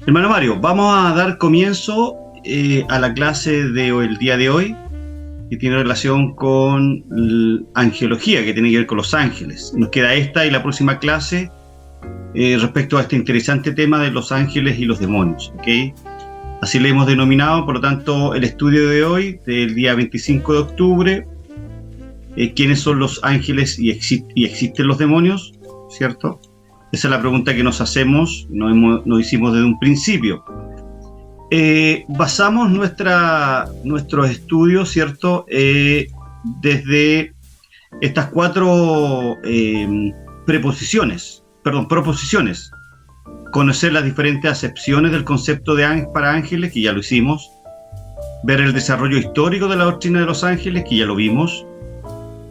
Hermano Mario, vamos a dar comienzo a la clase del día de hoy, que tiene relación con angelología, que tiene que ver con los ángeles. Nos queda esta y la próxima clase respecto a este interesante tema de los ángeles y los demonios, ¿okay? Así le hemos denominado, por lo tanto, el estudio de hoy, del día 25 de octubre, ¿quiénes son los ángeles y existen los demonios? ¿Cierto? Esa es la pregunta que nos hacemos, nos hicimos desde un principio. Basamos nuestros estudios, ¿cierto? Desde estas cuatro proposiciones. Conocer las diferentes acepciones del concepto de para ángeles, que ya lo hicimos. Ver el desarrollo histórico de la doctrina de los ángeles, que ya lo vimos.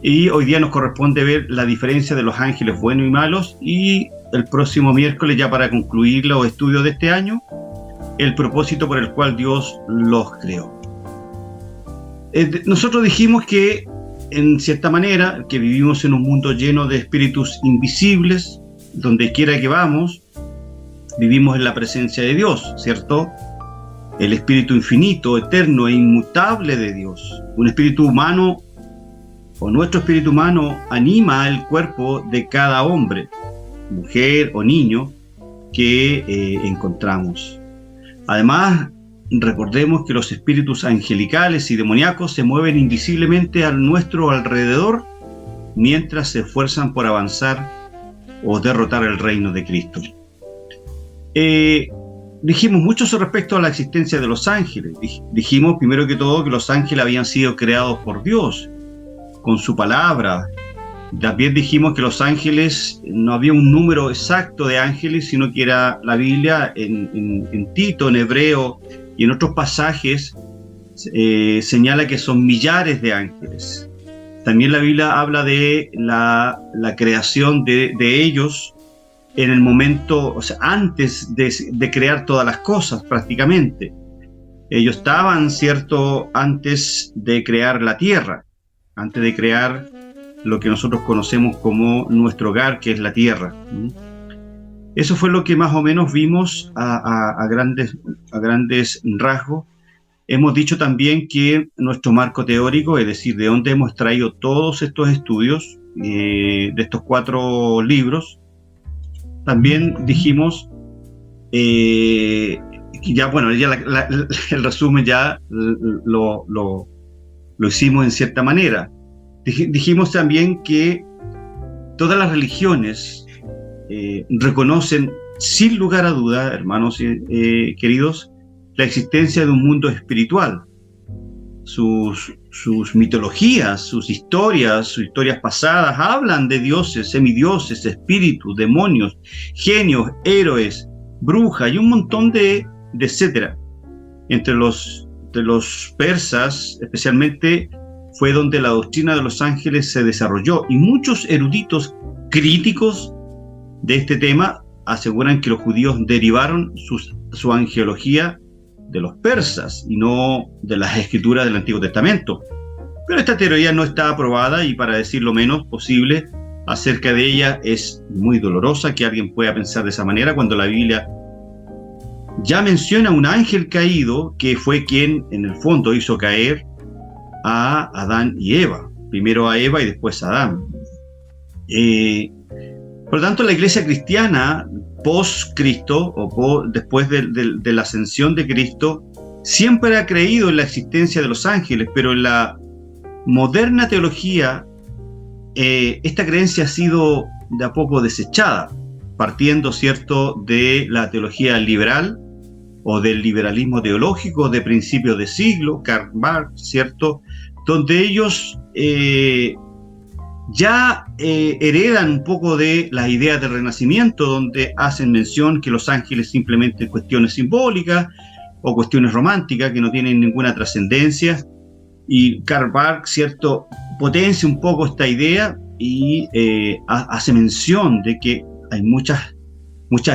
Y hoy día nos corresponde ver la diferencia de los ángeles buenos y malos, y el próximo miércoles, ya para concluir los estudios de este año, el propósito por el cual Dios los creó. Nosotros dijimos que, en cierta manera, que vivimos en un mundo lleno de espíritus invisibles. Donde quiera que vamos, vivimos en la presencia de Dios, ¿cierto? El espíritu infinito, eterno e inmutable de Dios. Un espíritu humano, o nuestro espíritu humano, anima el cuerpo de cada hombre, mujer o niño que encontramos. Además, recordemos que los espíritus angelicales y demoníacos se mueven invisiblemente a nuestro alrededor mientras se esfuerzan por avanzar o derrotar el reino de Cristo. Dijimos mucho respecto a la existencia de los ángeles. Dijimos primero que todo que los ángeles habían sido creados por Dios con su palabra. También dijimos que los ángeles, no había un número exacto de ángeles, sino que era la Biblia en Tito, en hebreo y en otros pasajes señala que son millares de ángeles. También la Biblia habla de la creación de ellos en el momento, o sea, antes de crear todas las cosas prácticamente. Ellos estaban, ¿cierto?, antes de crear la tierra, antes de crear lo que nosotros conocemos como nuestro hogar, que es la tierra. Eso fue lo que más o menos vimos a grandes rasgos. Hemos dicho también que nuestro marco teórico, es decir, de dónde hemos traído todos estos estudios, de estos 4 libros, también dijimos, ya bueno, ya el resumen ya lo hicimos en cierta manera. Dijimos también que todas las religiones reconocen, sin lugar a duda, hermanos queridos, la existencia de un mundo espiritual. Sus mitologías, sus historias pasadas hablan de dioses, semidioses, espíritus, demonios, genios, héroes, brujas y un montón de etcétera. Entre los persas, especialmente, fue donde la doctrina de los ángeles se desarrolló, y muchos eruditos críticos de este tema aseguran que los judíos derivaron su angelología de los persas y no de las escrituras del Antiguo Testamento. Pero esta teoría no está aprobada, y para decir lo menos posible acerca de ella, es muy dolorosa que alguien pueda pensar de esa manera cuando la Biblia ya menciona un ángel caído que fue quien en el fondo hizo caer a Adán y Eva, primero a Eva y después a Adán. Por lo tanto, la iglesia cristiana post-Cristo o después de la ascensión de Cristo siempre ha creído en la existencia de los ángeles, pero en la moderna teología esta creencia ha sido de a poco desechada, partiendo, ¿cierto?, de la teología liberal o del liberalismo teológico de principios de siglo, Karl Barth, ¿cierto?, donde ellos heredan un poco de las ideas del Renacimiento, donde hacen mención que los ángeles simplemente cuestiones simbólicas o cuestiones románticas que no tienen ninguna trascendencia, y Karl Barth, ¿cierto?, potencia un poco esta idea y hace mención de que hay muchas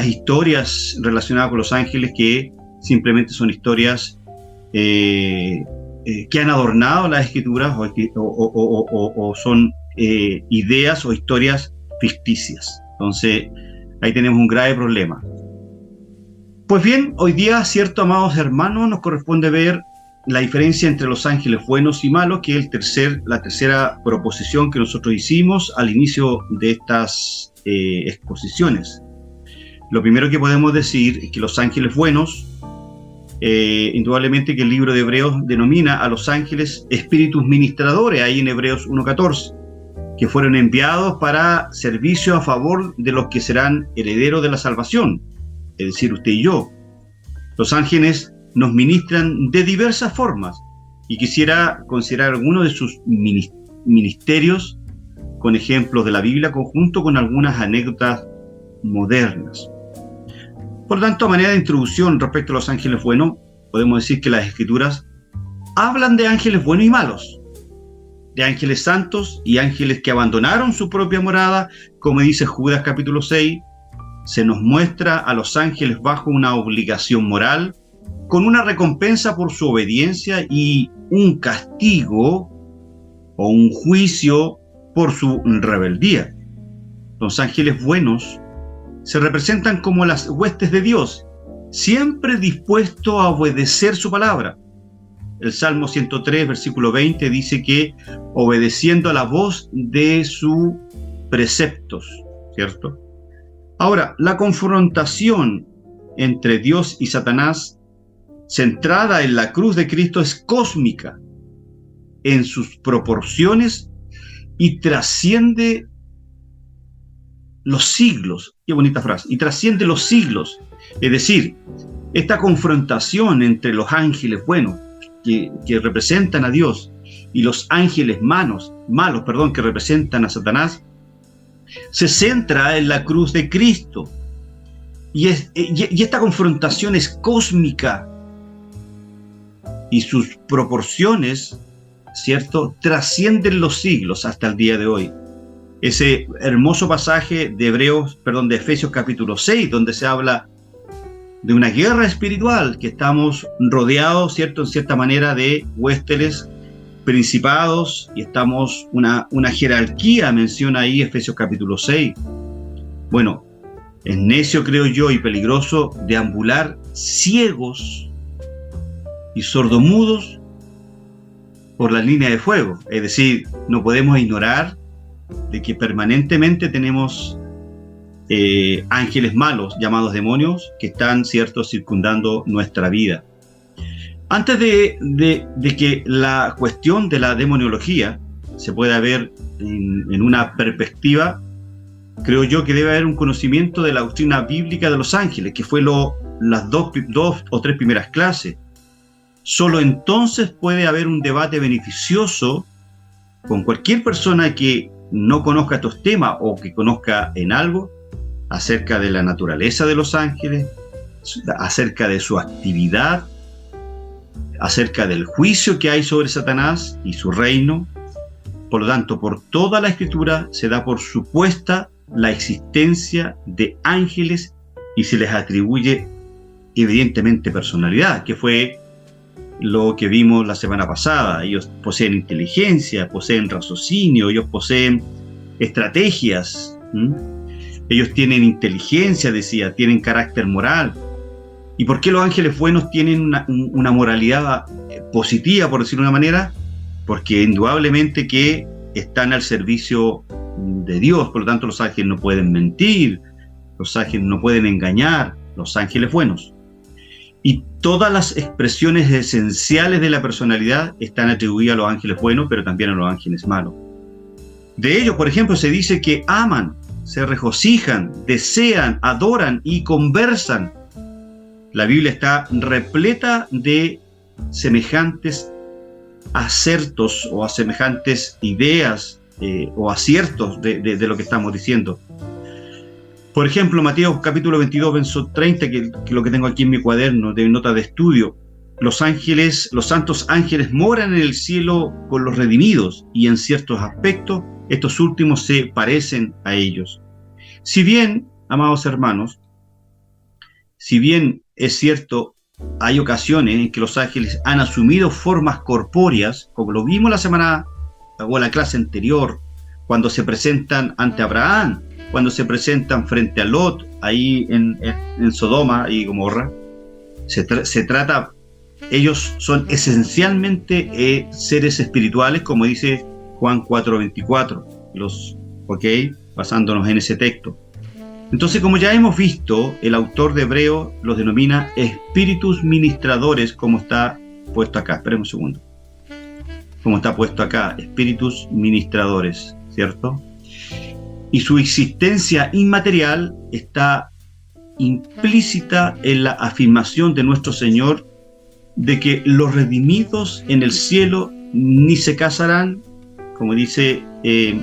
historias relacionadas con los ángeles que simplemente son historias que han adornado las escrituras o son ideas o historias ficticias. Entonces ahí tenemos un grave problema. Pues bien, hoy día, cierto, amados hermanos, nos corresponde ver la diferencia entre los ángeles buenos y malos, que es la tercera proposición que nosotros hicimos al inicio de estas exposiciones. Lo primero que podemos decir es que los ángeles buenos, indudablemente que el libro de Hebreos denomina a los ángeles espíritus ministradores, ahí en Hebreos 1:14, que fueron enviados para servicio a favor de los que serán herederos de la salvación, es decir, usted y yo. Los ángeles nos ministran de diversas formas y quisiera considerar algunos de sus ministerios con ejemplos de la Biblia, conjunto con algunas anécdotas modernas. Por lo tanto, a manera de introducción respecto a los ángeles buenos, podemos decir que las Escrituras hablan de ángeles buenos y malos, de ángeles santos y ángeles que abandonaron su propia morada, como dice Judas capítulo 6. Se nos muestra a los ángeles bajo una obligación moral, con una recompensa por su obediencia y un castigo o un juicio por su rebeldía. Los ángeles buenos se representan como las huestes de Dios, siempre dispuestos a obedecer su palabra. El Salmo 103, versículo 20, dice que obedeciendo a la voz de sus preceptos, ¿cierto? Ahora, la confrontación entre Dios y Satanás, centrada en la cruz de Cristo, es cósmica en sus proporciones y trasciende los siglos. Qué bonita frase. Y trasciende los siglos. Es decir, esta confrontación entre los ángeles buenos, que representan a Dios, y los ángeles malos, que representan a Satanás, se centra en la cruz de Cristo. Y esta confrontación es cósmica. Y sus proporciones, ¿cierto?, trascienden los siglos hasta el día de hoy. Ese hermoso pasaje de Efesios capítulo 6, donde se habla de una guerra espiritual, que estamos rodeados, ¿cierto?, en cierta manera de huestes, principados, y estamos una jerarquía, menciona ahí Efesios capítulo 6. Bueno, es necio, creo yo, y peligroso deambular ciegos y sordomudos por la línea de fuego. Es decir, no podemos ignorar de que permanentemente tenemos ángeles malos, llamados demonios, que están, ¿cierto?, circundando nuestra vida. Antes de que la cuestión de la demoniología se pueda ver en una perspectiva, creo yo que debe haber un conocimiento de la doctrina bíblica de los ángeles, que fue las dos o tres primeras clases. Solo entonces puede haber un debate beneficioso con cualquier persona que no conozca estos temas o que conozca en algo acerca de la naturaleza de los ángeles, acerca de su actividad, acerca del juicio que hay sobre Satanás y su reino. Por lo tanto, por toda la Escritura se da por supuesta la existencia de ángeles y se les atribuye evidentemente personalidad, que fue lo que vimos la semana pasada. Ellos poseen inteligencia, poseen raciocinio, ellos poseen estrategias, ellos tienen inteligencia, decía, tienen carácter moral. ¿Y por qué los ángeles buenos tienen una moralidad positiva, por decirlo de una manera? Porque indudablemente que están al servicio de Dios. Por lo tanto, los ángeles no pueden mentir, los ángeles no pueden engañar, los ángeles buenos. Y todas las expresiones esenciales de la personalidad están atribuidas a los ángeles buenos, pero también a los ángeles malos. De ellos, por ejemplo, se dice que aman, se regocijan, desean, adoran y conversan. La Biblia está repleta de semejantes acertos o a semejantes ideas o aciertos de lo que estamos diciendo. Por ejemplo, Mateo capítulo 22, verso 30, que lo que tengo aquí en mi cuaderno de nota de estudio. Los santos ángeles moran en el cielo con los redimidos, y en ciertos aspectos estos últimos se parecen a ellos. Si bien, amados hermanos, si bien es cierto, hay ocasiones en que los ángeles han asumido formas corpóreas, como lo vimos la semana o la clase anterior, cuando se presentan ante Abraham, cuando se presentan frente a Lot, ahí en Sodoma y Gomorra, Se trata, ellos son esencialmente seres espirituales, como dice Juan 4:24, basándonos en ese texto. Entonces, como ya hemos visto, el autor de Hebreo los denomina espíritus ministradores, como está puesto acá. Esperen un segundo. Como está puesto acá, espíritus ministradores, ¿cierto? Y su existencia inmaterial está implícita en la afirmación de nuestro Señor de que los redimidos en el cielo ni se casarán, como dice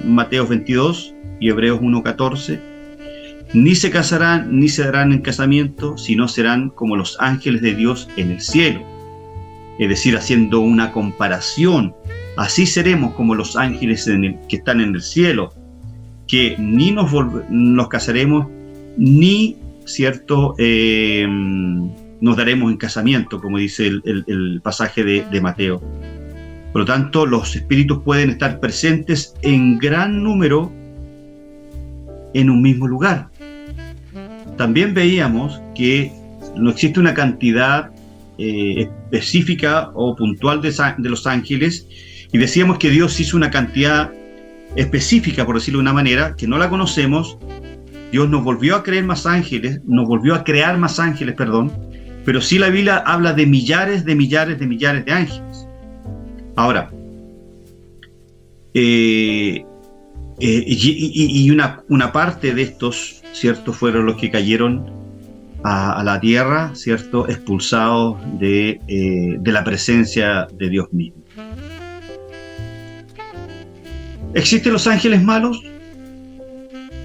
Mateo 22 y Hebreos 1:14, ni se casarán ni se darán en casamiento, sino serán como los ángeles de Dios en el cielo. Es decir, haciendo una comparación, así seremos como los ángeles que están en el cielo, que ni nos casaremos, ni, ¿cierto?, nos daremos en casamiento, como dice el pasaje de Mateo. Por lo tanto, los espíritus pueden estar presentes en gran número en un mismo lugar. También veíamos que no existe una cantidad específica o puntual de los ángeles, y decíamos que Dios hizo una cantidad específica, por decirlo de una manera, que no la conocemos. Dios nos volvió a crear más ángeles, pero sí la Biblia habla de millares de ángeles. Ahora, una parte de estos, ¿cierto?, fueron los que cayeron a la tierra, ¿cierto?, expulsados de la presencia de Dios mismo. ¿Existen los ángeles malos?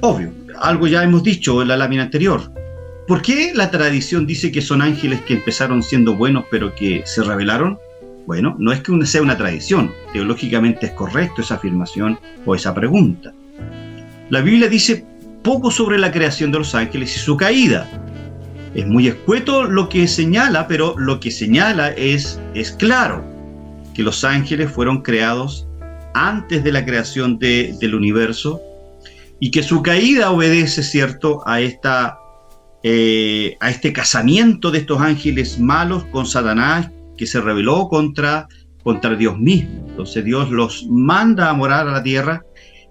Obvio, algo ya hemos dicho en la lámina anterior. ¿Por qué la tradición dice que son ángeles que empezaron siendo buenos pero que se rebelaron? Bueno, no es que sea una tradición, teológicamente es correcto esa afirmación o esa pregunta. La Biblia dice poco sobre la creación de los ángeles y su caída. Es muy escueto lo que señala, pero lo que señala es claro, que los ángeles fueron creados antes de la creación del universo, y que su caída obedece, ¿cierto?, a este casamiento de estos ángeles malos con Satanás, que se rebeló contra Dios mismo. Entonces Dios los manda a morar a la tierra,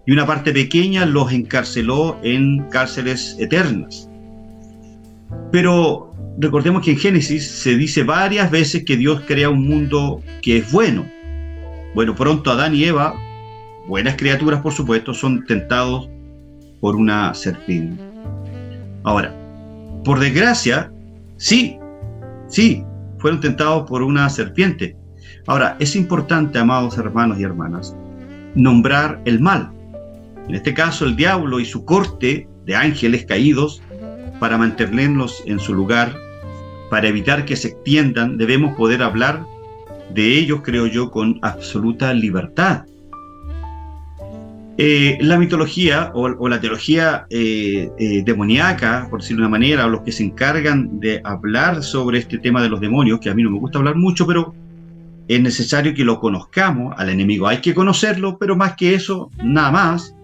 y una parte pequeña los encarceló en cárceles eternas. Pero recordemos que en Génesis se dice varias veces que Dios crea un mundo que es bueno. Bueno, pronto Adán y Eva, buenas criaturas por supuesto, son tentados por una serpiente. Ahora, por desgracia, sí, fueron tentados por una serpiente. Ahora, es importante, amados hermanos y hermanas, nombrar el mal. En este caso, el diablo y su corte de ángeles caídos, para mantenerlos en su lugar, para evitar que se extiendan, debemos poder hablar de ellos, creo yo, con absoluta libertad. La mitología o la teología demoníaca, por decirlo de una manera, o los que se encargan de hablar sobre este tema de los demonios, que a mí no me gusta hablar mucho, pero es necesario que lo conozcamos. Al enemigo hay que conocerlo, pero más que eso, nada más.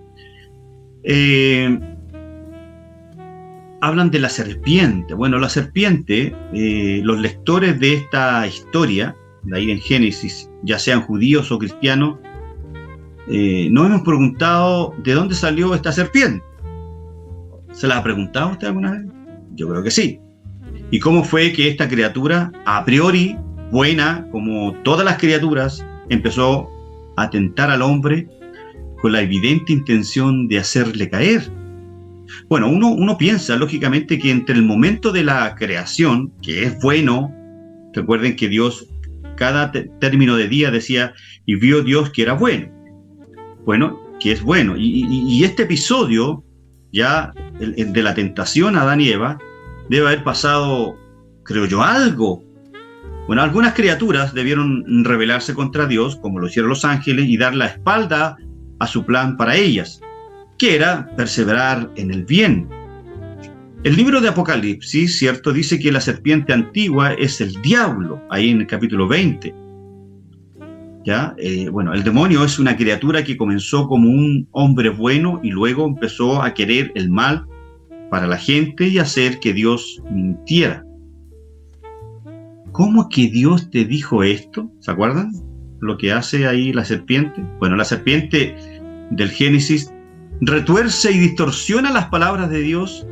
Hablan de la serpiente. Bueno, la serpiente, los lectores de esta historia, de ahí en Génesis, ya sean judíos o cristianos, nos hemos preguntado de dónde salió esta serpiente. ¿Se la ha preguntado usted alguna vez? Yo creo que sí. ¿Y cómo fue que esta criatura, a priori buena, como todas las criaturas, empezó a tentar al hombre con la evidente intención de hacerle caer? Bueno, uno piensa lógicamente que entre el momento de la creación, que es bueno, recuerden que Dios, cada término de día decía, y vio Dios que era bueno. Bueno, que es bueno. Y este episodio, ya el de la tentación a Adán y Eva, debe haber pasado, creo yo, algo. Bueno, algunas criaturas debieron rebelarse contra Dios, como lo hicieron los ángeles, y dar la espalda a su plan para ellas, que era perseverar en el bien. El libro de Apocalipsis, ¿cierto?, dice que la serpiente antigua es el diablo, ahí en el capítulo 20. ¿Ya? Bueno, el demonio es una criatura que comenzó como un hombre bueno y luego empezó a querer el mal para la gente y hacer que Dios mintiera. ¿cómo que Dios te dijo esto? ¿Se acuerdan lo que hace ahí la serpiente? Bueno, la serpiente del Génesis retuerce y distorsiona las palabras de Dios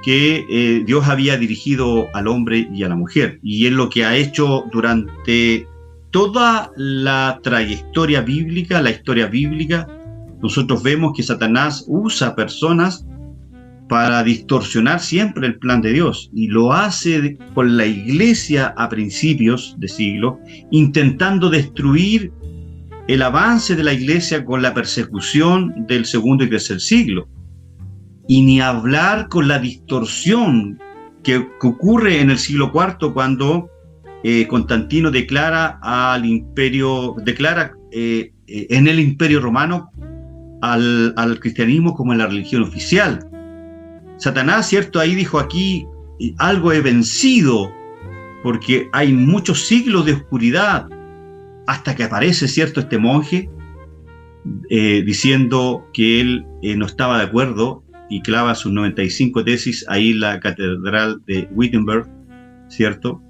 que Dios había dirigido al hombre y a la mujer. Y es lo que ha hecho durante toda la trayectoria bíblica, la historia bíblica. Nosotros vemos que Satanás usa personas para distorsionar siempre el plan de Dios, y lo hace con la iglesia a principios de siglo, intentando destruir el avance de la iglesia con la persecución del segundo y tercer siglo. Y ni hablar con la distorsión que ocurre en el siglo IV cuando Constantino declara en el Imperio Romano al cristianismo como la religión oficial. Satanás, ¿cierto? Ahí dijo: aquí algo he vencido, porque hay muchos siglos de oscuridad, hasta que aparece, ¿cierto?, este monje diciendo que él no estaba de acuerdo, y clava sus 95 tesis ahí en la catedral de Wittenberg, ¿cierto?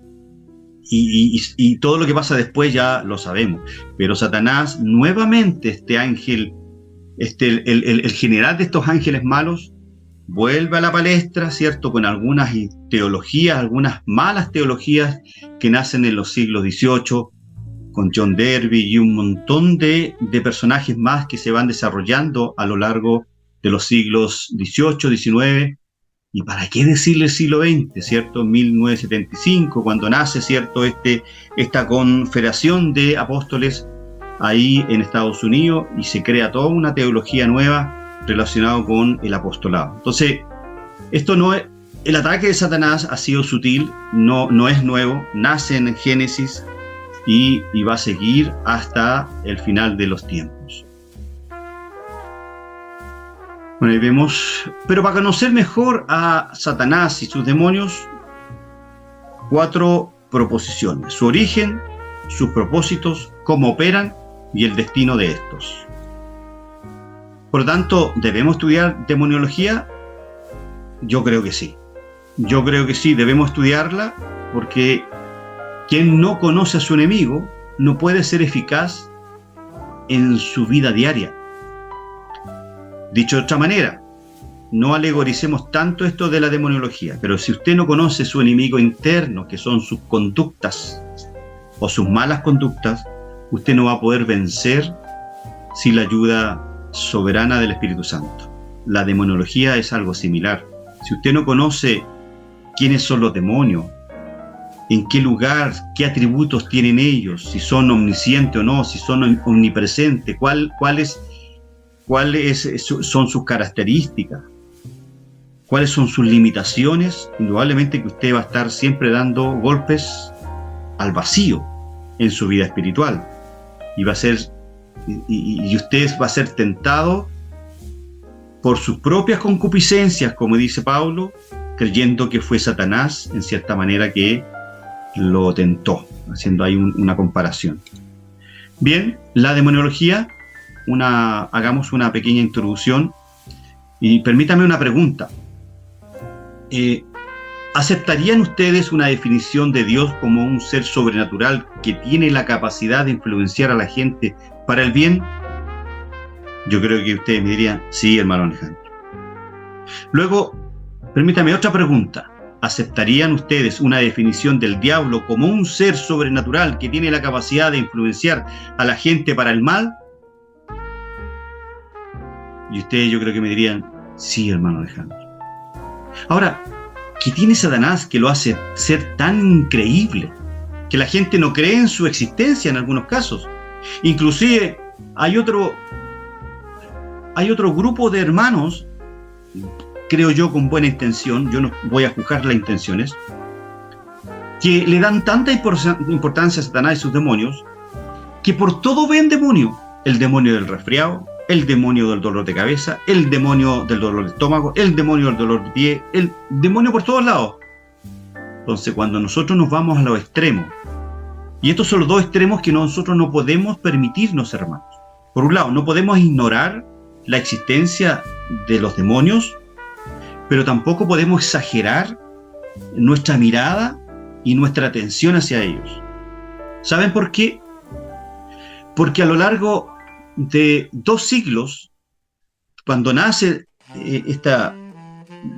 Y todo lo que pasa después ya lo sabemos. Pero Satanás, nuevamente, este ángel, el general de estos ángeles malos, vuelve a la palestra, ¿cierto?, con algunas teologías, algunas malas teologías que nacen en los siglos XVIII, con John Derby y un montón de personajes más que se van desarrollando a lo largo de los siglos XVIII, XIX, y para qué decirle el siglo XX, ¿cierto? 1975, cuando nace, ¿cierto?, esta confederación de apóstoles ahí en Estados Unidos, y se crea toda una teología nueva relacionada con el apostolado. Entonces, esto no es, el ataque de Satanás ha sido sutil, no es nuevo, nace en Génesis y va a seguir hasta el final de los tiempos. Bueno, ahí vemos, pero para conocer mejor a Satanás y sus demonios, 4 proposiciones: su origen, sus propósitos, cómo operan y el destino de estos. Por lo tanto, ¿debemos estudiar demoniología? Yo creo que sí. Yo creo que sí, debemos estudiarla, porque quien no conoce a su enemigo no puede ser eficaz en su vida diaria. Dicho de otra manera, no alegoricemos tanto esto de la demoniología, pero si usted no conoce su enemigo interno, que son sus conductas o sus malas conductas, usted no va a poder vencer sin la ayuda soberana del Espíritu Santo. La demoniología es algo similar. Si usted no conoce quiénes son los demonios, en qué lugar, qué atributos tienen ellos, si son omniscientes o no, si son omnipresentes, cuáles son sus características, cuáles son sus limitaciones, indudablemente que usted va a estar siempre dando golpes al vacío en su vida espiritual, y usted va a ser tentado por sus propias concupiscencias, como dice Pablo, creyendo que fue Satanás, en cierta manera, que lo tentó, haciendo ahí una comparación. Bien, la demoniología, hagamos una pequeña introducción, y permítame una pregunta. ¿Aceptarían ustedes una definición de Dios como un ser sobrenatural que tiene la capacidad de influenciar a la gente para el bien? Yo creo que ustedes me dirían: sí, hermano Alejandro. Luego, permítame otra pregunta. ¿Aceptarían ustedes una definición del diablo como un ser sobrenatural que tiene la capacidad de influenciar a la gente para el mal? Y ustedes, yo creo que me dirían: sí, hermano Alejandro. Ahora, ¿qué tiene Satanás que lo hace ser tan increíble que la gente no cree en su existencia en algunos casos? Inclusive hay otro grupo de hermanos, creo yo con buena intención, yo no voy a juzgar las intenciones, que le dan tanta importancia a Satanás y sus demonios, que por todo ven demonio: el demonio del resfriado, el demonio del dolor de cabeza, el demonio del dolor de estómago, el demonio del dolor de pie, el demonio por todos lados. Entonces, cuando nosotros nos vamos a los extremos, y estos son los dos extremos que nosotros no podemos permitirnos, hermanos. Por un lado, no podemos ignorar la existencia de los demonios, pero tampoco podemos exagerar nuestra mirada y nuestra atención hacia ellos. ¿Saben por qué? Porque a lo largo de 2 siglos, cuando nace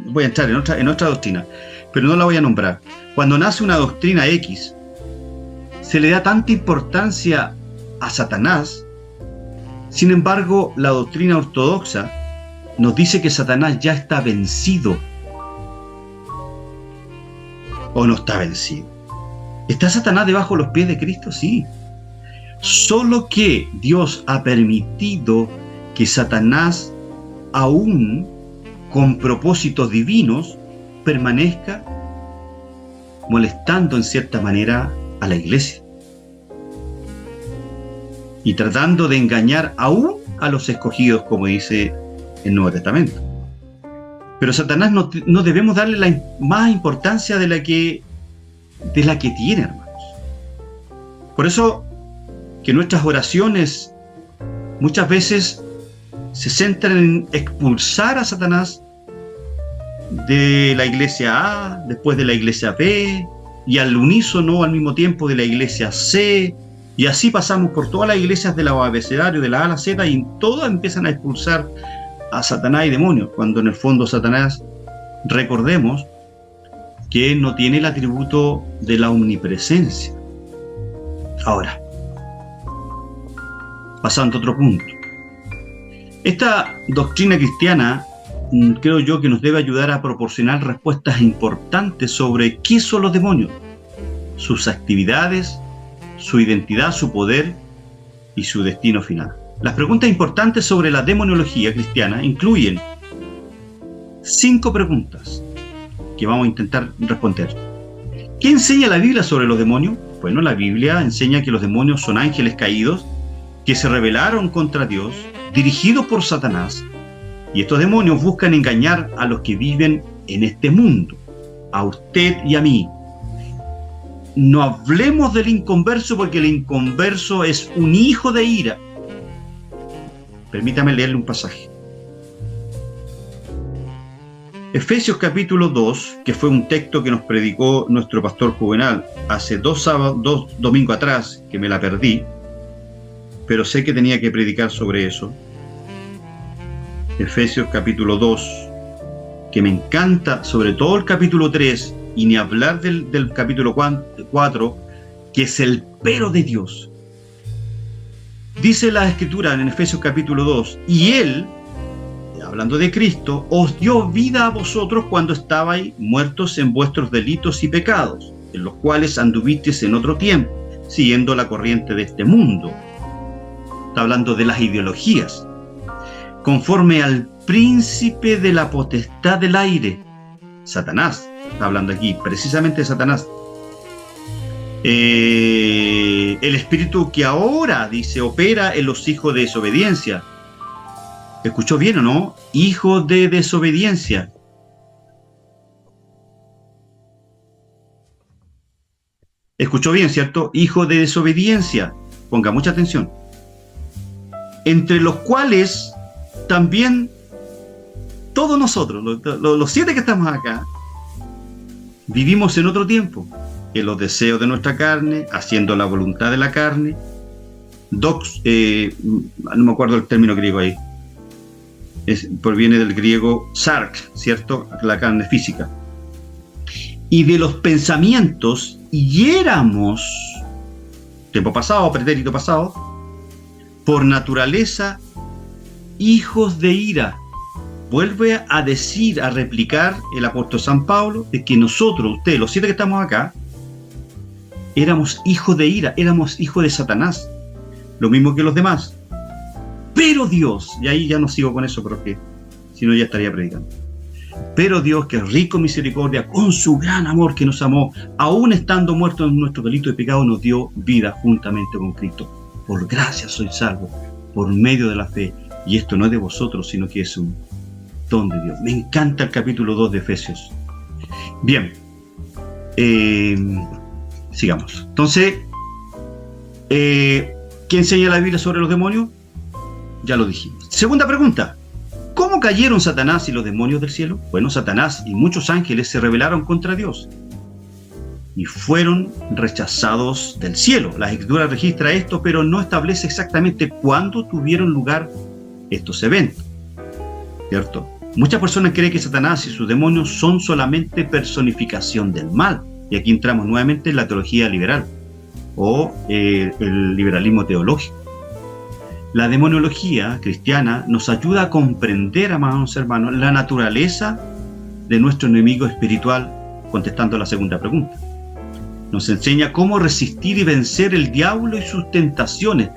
voy a entrar en otra doctrina, pero no la voy a nombrar. Cuando nace una doctrina X, se le da tanta importancia a Satanás. Sin embargo, la doctrina ortodoxa nos dice que Satanás ya está vencido. ¿O no está vencido? ¿Está Satanás debajo de los pies de Cristo? Sí. Solo que Dios ha permitido que Satanás, aún con propósitos divinos, permanezca molestando en cierta manera a la iglesia y tratando de engañar aún a los escogidos, como dice el Nuevo Testamento. Pero Satanás no debemos darle más importancia de la que tiene, hermanos. Por eso que nuestras oraciones muchas veces se centran en expulsar a Satanás de la iglesia A, después de la iglesia B, y al unísono al mismo tiempo de la iglesia C, y así pasamos por todas las iglesias del abecedario, de la A a la Z, y todas empiezan a expulsar a Satanás y demonios, cuando en el fondo Satanás, recordemos que él no tiene el atributo de la omnipresencia. Ahora, pasando a otro punto. Esta doctrina cristiana creo yo que nos debe ayudar a proporcionar respuestas importantes sobre qué son los demonios, sus actividades, su identidad, su poder y su destino final. Las preguntas importantes sobre la demonología cristiana incluyen 5 preguntas que vamos a intentar responder. ¿Qué enseña la Biblia sobre los demonios? Bueno, la Biblia enseña que los demonios son ángeles caídos que se rebelaron contra Dios, dirigidos por Satanás, y estos demonios buscan engañar a los que viven en este mundo, a usted y a mí. No hablemos del inconverso, porque el inconverso es un hijo de ira. Permítame leerle un pasaje. Efesios capítulo 2, que fue un texto que nos predicó nuestro pastor Juvenal hace 2 domingos atrás, que me la perdí, pero sé que tenía que predicar sobre eso. Efesios capítulo 2, que me encanta, sobre todo el capítulo 3, y ni hablar del capítulo 4, que es el pero de Dios. Dice la Escritura en Efesios capítulo 2, y Él, hablando de Cristo, os dio vida a vosotros cuando estabais muertos en vuestros delitos y pecados, en los cuales anduvisteis en otro tiempo, siguiendo la corriente de este mundo. Está hablando de las ideologías, conforme al príncipe de la potestad del aire, Satanás. Está hablando aquí precisamente de Satanás. El espíritu que ahora, dice, opera en los hijos de desobediencia. ¿Escuchó bien o no? Hijos de desobediencia. ¿Escuchó bien, cierto? Hijo de desobediencia. Ponga mucha atención. Entre los cuales también todos nosotros, los 7 que estamos acá, vivimos en otro tiempo, en los deseos de nuestra carne, haciendo la voluntad de la carne. No me acuerdo el término griego ahí. Proviene del griego sark, ¿cierto? La carne física. Y de los pensamientos, y éramos, tiempo pasado, pretérito pasado, por naturaleza, hijos de ira. Vuelve a decir, a replicar el apóstol San Pablo, de que nosotros, ustedes, los 7 que estamos acá, éramos hijos de ira, éramos hijos de Satanás, lo mismo que los demás. Pero Dios, y ahí ya no sigo con eso porque si no ya estaría predicando. Pero Dios, que es rico en misericordia, con su gran amor que nos amó, aún estando muertos en nuestro delito y pecado, nos dio vida juntamente con Cristo. Por gracia soy salvo, por medio de la fe. Y esto no es de vosotros, sino que es un don de Dios. Me encanta el capítulo 2 de Efesios. Bien, sigamos. Entonces, ¿qué enseña la Biblia sobre los demonios? Ya lo dijimos. Segunda pregunta. ¿Cómo cayeron Satanás y los demonios del cielo? Bueno, Satanás y muchos ángeles se rebelaron contra Dios. y fueron rechazados del cielo. La Escritura registra esto, pero no establece exactamente cuándo tuvieron lugar estos eventos, ¿cierto? Muchas personas creen que Satanás y sus demonios son solamente personificación del mal, y aquí entramos nuevamente en la teología liberal o el liberalismo teológico. La demonología cristiana nos ayuda a comprender, amados hermanos, la naturaleza de nuestro enemigo espiritual, contestando la segunda pregunta. Nos enseña cómo resistir y vencer el diablo y sus tentaciones.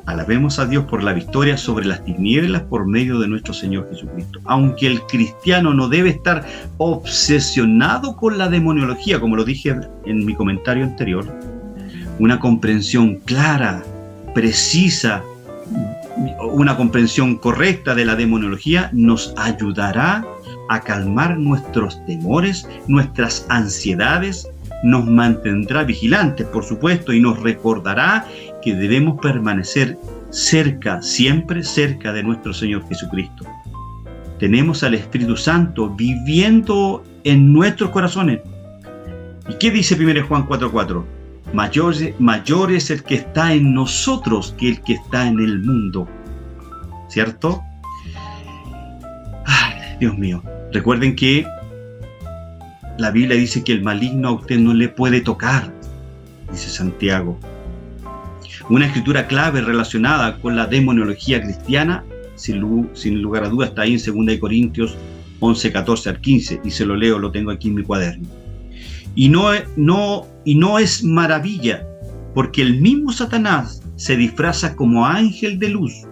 Alabemos a Dios por la victoria sobre las tinieblas por medio de nuestro Señor Jesucristo. Aunque el cristiano no debe estar obsesionado con la demonología, como lo dije en mi comentario anterior, una comprensión clara, precisa, una comprensión correcta de la demonología nos ayudará a calmar nuestros temores, nuestras ansiedades, nos mantendrá vigilantes, por supuesto, y nos recordará que debemos permanecer cerca, siempre cerca de nuestro Señor Jesucristo. Tenemos al Espíritu Santo viviendo en nuestros corazones. ¿Y qué dice 1 Juan 4:4? Mayor es el que está en nosotros que el que está en el mundo. ¿Cierto? Ay, Dios mío. Recuerden que la Biblia dice que el maligno a usted no le puede tocar, dice Santiago. Una escritura clave relacionada con la demonología cristiana, sin lugar a dudas, está ahí en 2 Corintios 11, 14 al 15, y se lo leo, lo tengo aquí en mi cuaderno. Y no es maravilla, porque el mismo Satanás se disfraza como ángel de luz.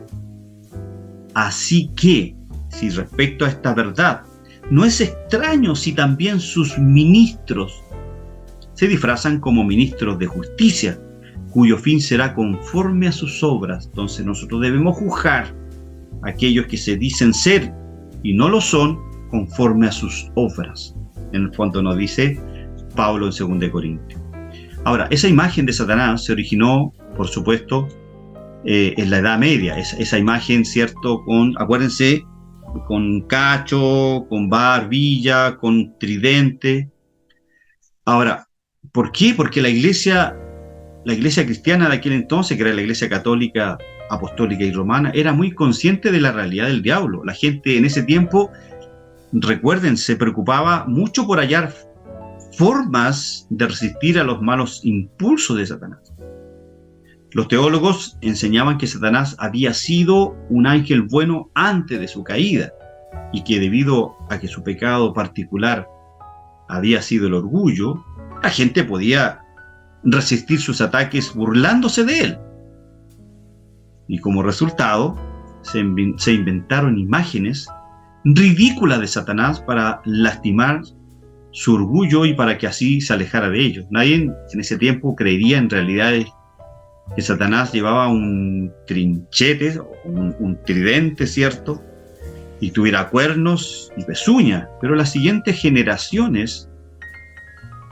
Así que, si respecto a esta verdad, no es extraño si también sus ministros se disfrazan como ministros de justicia, cuyo fin será conforme a sus obras. Entonces nosotros debemos juzgar a aquellos que se dicen ser y no lo son conforme a sus obras. En el fondo nos dice Pablo en 2 Corintios. Ahora, esa imagen de Satanás se originó, por supuesto, en la Edad Media. Esa imagen, ¿cierto? Acuérdense, con cacho, con barbilla, con tridente. Ahora, ¿por qué? Porque la iglesia cristiana de aquel entonces, que era la iglesia católica, apostólica y romana, era muy consciente de la realidad del diablo. La gente en ese tiempo, recuerden, se preocupaba mucho por hallar formas de resistir a los malos impulsos de Satanás. Los teólogos enseñaban que Satanás había sido un ángel bueno antes de su caída y que debido a que su pecado particular había sido el orgullo, la gente podía resistir sus ataques burlándose de él. Y como resultado, se inventaron imágenes ridículas de Satanás para lastimar su orgullo y para que así se alejara de ellos. Nadie en ese tiempo creería en realidad que Satanás llevaba un trinchete, un tridente, ¿cierto? Y tuviera cuernos y pezuñas. Pero las siguientes generaciones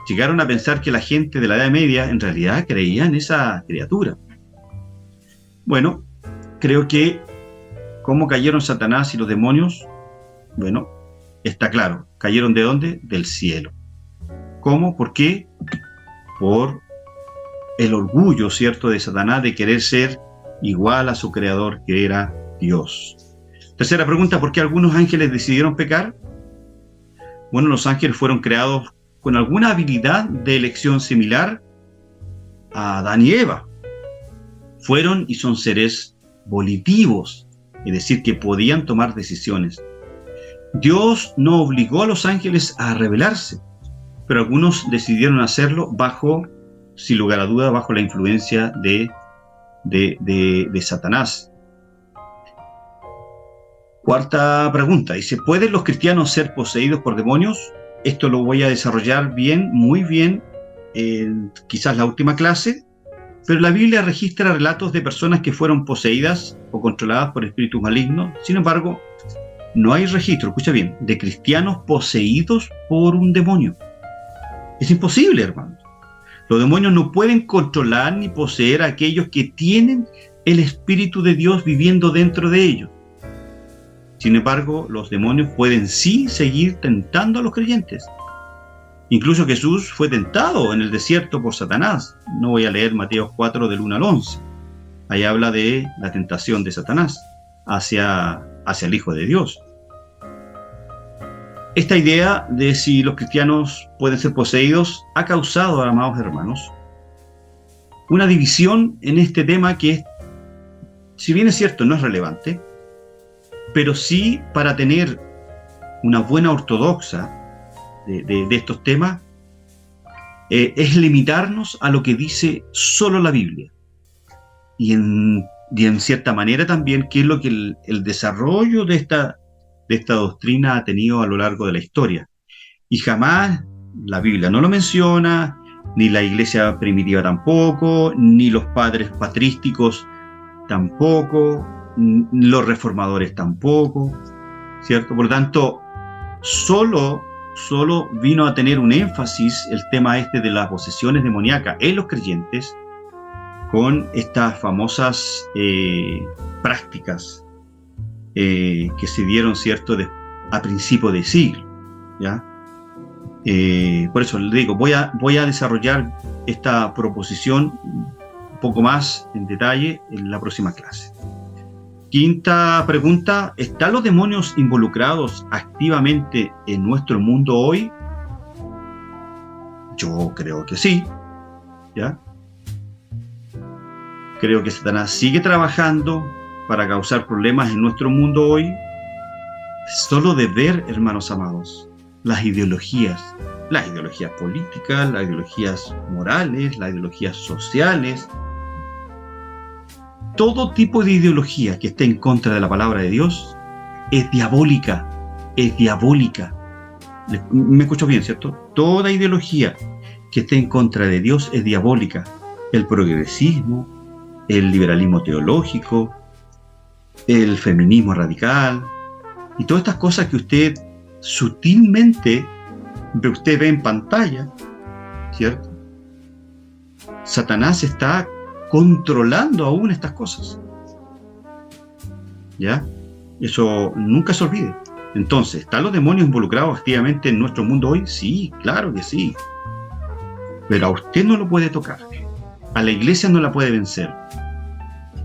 llegaron a pensar que la gente de la Edad Media en realidad creía en esa criatura. Bueno, creo que cómo cayeron Satanás y los demonios, bueno, está claro. ¿Cayeron de dónde? Del cielo. ¿Cómo? ¿Por qué? Por el orgullo, ¿cierto?, de Satanás de querer ser igual a su creador, que era Dios. Tercera pregunta, ¿por qué algunos ángeles decidieron pecar? Bueno, los ángeles fueron creados con alguna habilidad de elección similar a Adán y Eva. Fueron y son seres volitivos, es decir, que podían tomar decisiones. Dios no obligó a los ángeles a rebelarse, pero algunos decidieron hacerlo sin lugar a duda, bajo la influencia de Satanás. Cuarta pregunta, dice, ¿pueden los cristianos ser poseídos por demonios? Esto lo voy a desarrollar muy bien, quizás la última clase, pero la Biblia registra relatos de personas que fueron poseídas o controladas por espíritus malignos. Sin embargo, no hay registro, escucha bien, de cristianos poseídos por un demonio. Es imposible, hermanos. Los demonios no pueden controlar ni poseer a aquellos que tienen el Espíritu de Dios viviendo dentro de ellos. Sin embargo, los demonios pueden sí seguir tentando a los creyentes. Incluso Jesús fue tentado en el desierto por Satanás. No voy a leer Mateo 4 del 1 al 11. Ahí habla de la tentación de Satanás hacia el Hijo de Dios. Esta idea de si los cristianos pueden ser poseídos ha causado, amados hermanos, una división en este tema que, si bien es cierto, no es relevante, pero sí, para tener una buena ortodoxa de estos temas, es limitarnos a lo que dice solo la Biblia. Y en cierta manera también qué es lo que el desarrollo de esta doctrina ha tenido a lo largo de la historia. Y jamás la Biblia no lo menciona, ni la iglesia primitiva tampoco, ni los padres patrísticos tampoco, los reformadores tampoco, ¿cierto? Por lo tanto, solo vino a tener un énfasis el tema este de las posesiones demoníacas en los creyentes con estas famosas prácticas que se dieron, ¿cierto?, a principio de siglo, ¿ya? Por eso le digo, voy a desarrollar esta proposición un poco más en detalle en la próxima clase. Quinta pregunta: ¿están los demonios involucrados activamente en nuestro mundo hoy? Yo creo que sí, ¿ya? Creo que Satanás sigue trabajando para causar problemas en nuestro mundo hoy. Solo de ver, hermanos amados, las ideologías políticas, las ideologías morales, las ideologías sociales, todo tipo de ideología que esté en contra de la palabra de Dios es diabólica, es diabólica. Me escucho bien, ¿cierto? Toda ideología que esté en contra de Dios es diabólica. El progresismo, el liberalismo teológico, el feminismo radical y todas estas cosas que usted sutilmente ve en pantalla, ¿cierto? Satanás está controlando aún estas cosas, ¿ya? Eso nunca se olvide. Entonces, ¿están los demonios involucrados activamente en nuestro mundo hoy? Sí, claro que sí. Pero a usted no lo puede tocar. A la iglesia no la puede vencer.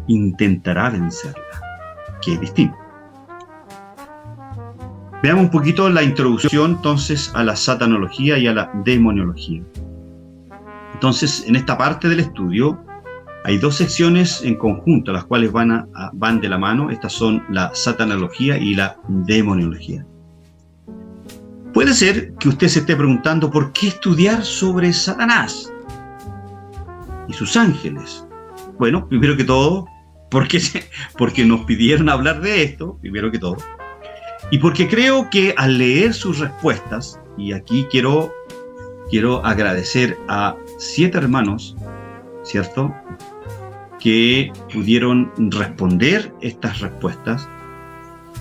Intentará vencerla, que es distinto. Veamos un poquito la introducción entonces a la satanología y a la demoniología. Entonces, en esta parte del estudio hay dos secciones en conjunto, las cuales van de la mano. Estas son la satanología y la demoniología. Puede ser que usted se esté preguntando por qué estudiar sobre Satanás y sus ángeles. Bueno, primero que todo, porque nos pidieron hablar de esto, primero que todo, y porque creo que al leer sus respuestas, y aquí quiero agradecer a 7 hermanos, ¿cierto?, que pudieron responder estas respuestas,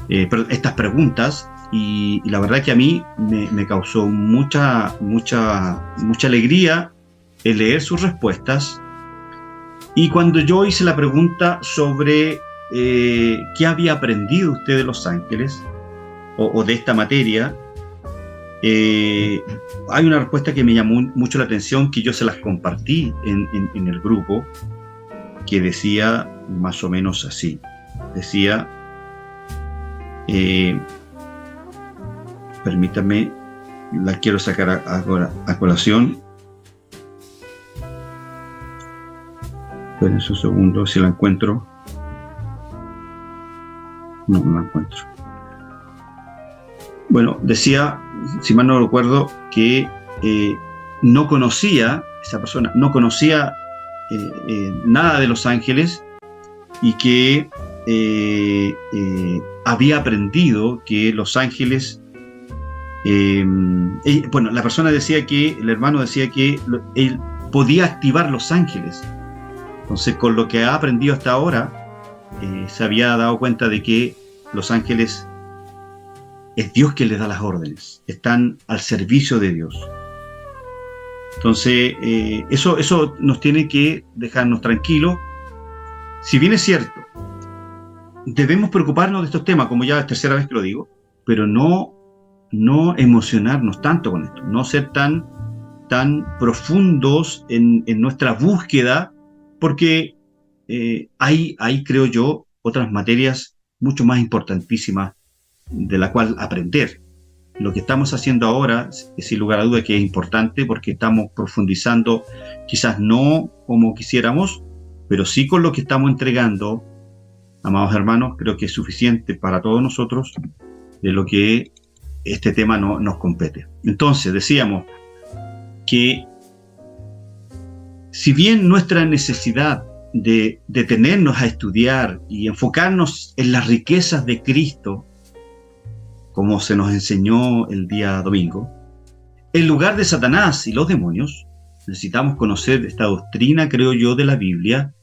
estas preguntas, y la verdad que a mí me causó mucha alegría el leer sus respuestas. Y cuando yo hice la pregunta sobre qué había aprendido usted de los ángeles o de esta materia, hay una respuesta que me llamó mucho la atención, que yo se las compartí en el grupo, que decía más o menos así. Decía, permítame, la quiero sacar a colación. Esperen un segundo, si la encuentro. No la encuentro. Bueno, decía, si mal no recuerdo, que no conocía, esa persona no conocía nada de los ángeles, y que había aprendido que los ángeles, bueno, la persona decía que, el hermano decía que él podía activar los ángeles. Entonces, con lo que ha aprendido hasta ahora, se había dado cuenta de que los ángeles es Dios quien les da las órdenes, están al servicio de Dios. Entonces, eso nos tiene que dejarnos tranquilos. Si bien es cierto, debemos preocuparnos de estos temas, como ya es la tercera vez que lo digo, pero no no emocionarnos tanto con esto, no ser tan profundos en nuestra búsqueda, porque hay, creo yo, otras materias mucho más importantísimas de la cual aprender. Lo que estamos haciendo ahora, sin lugar a duda que es importante, porque estamos profundizando, quizás no como quisiéramos, pero sí con lo que estamos entregando, amados hermanos, creo que es suficiente para todos nosotros de lo que este tema nos compete. Entonces, decíamos que si bien nuestra necesidad de detenernos a estudiar y enfocarnos en las riquezas de Cristo, como se nos enseñó el día domingo, en lugar de Satanás y los demonios, necesitamos conocer esta doctrina, creo yo, de la Biblia,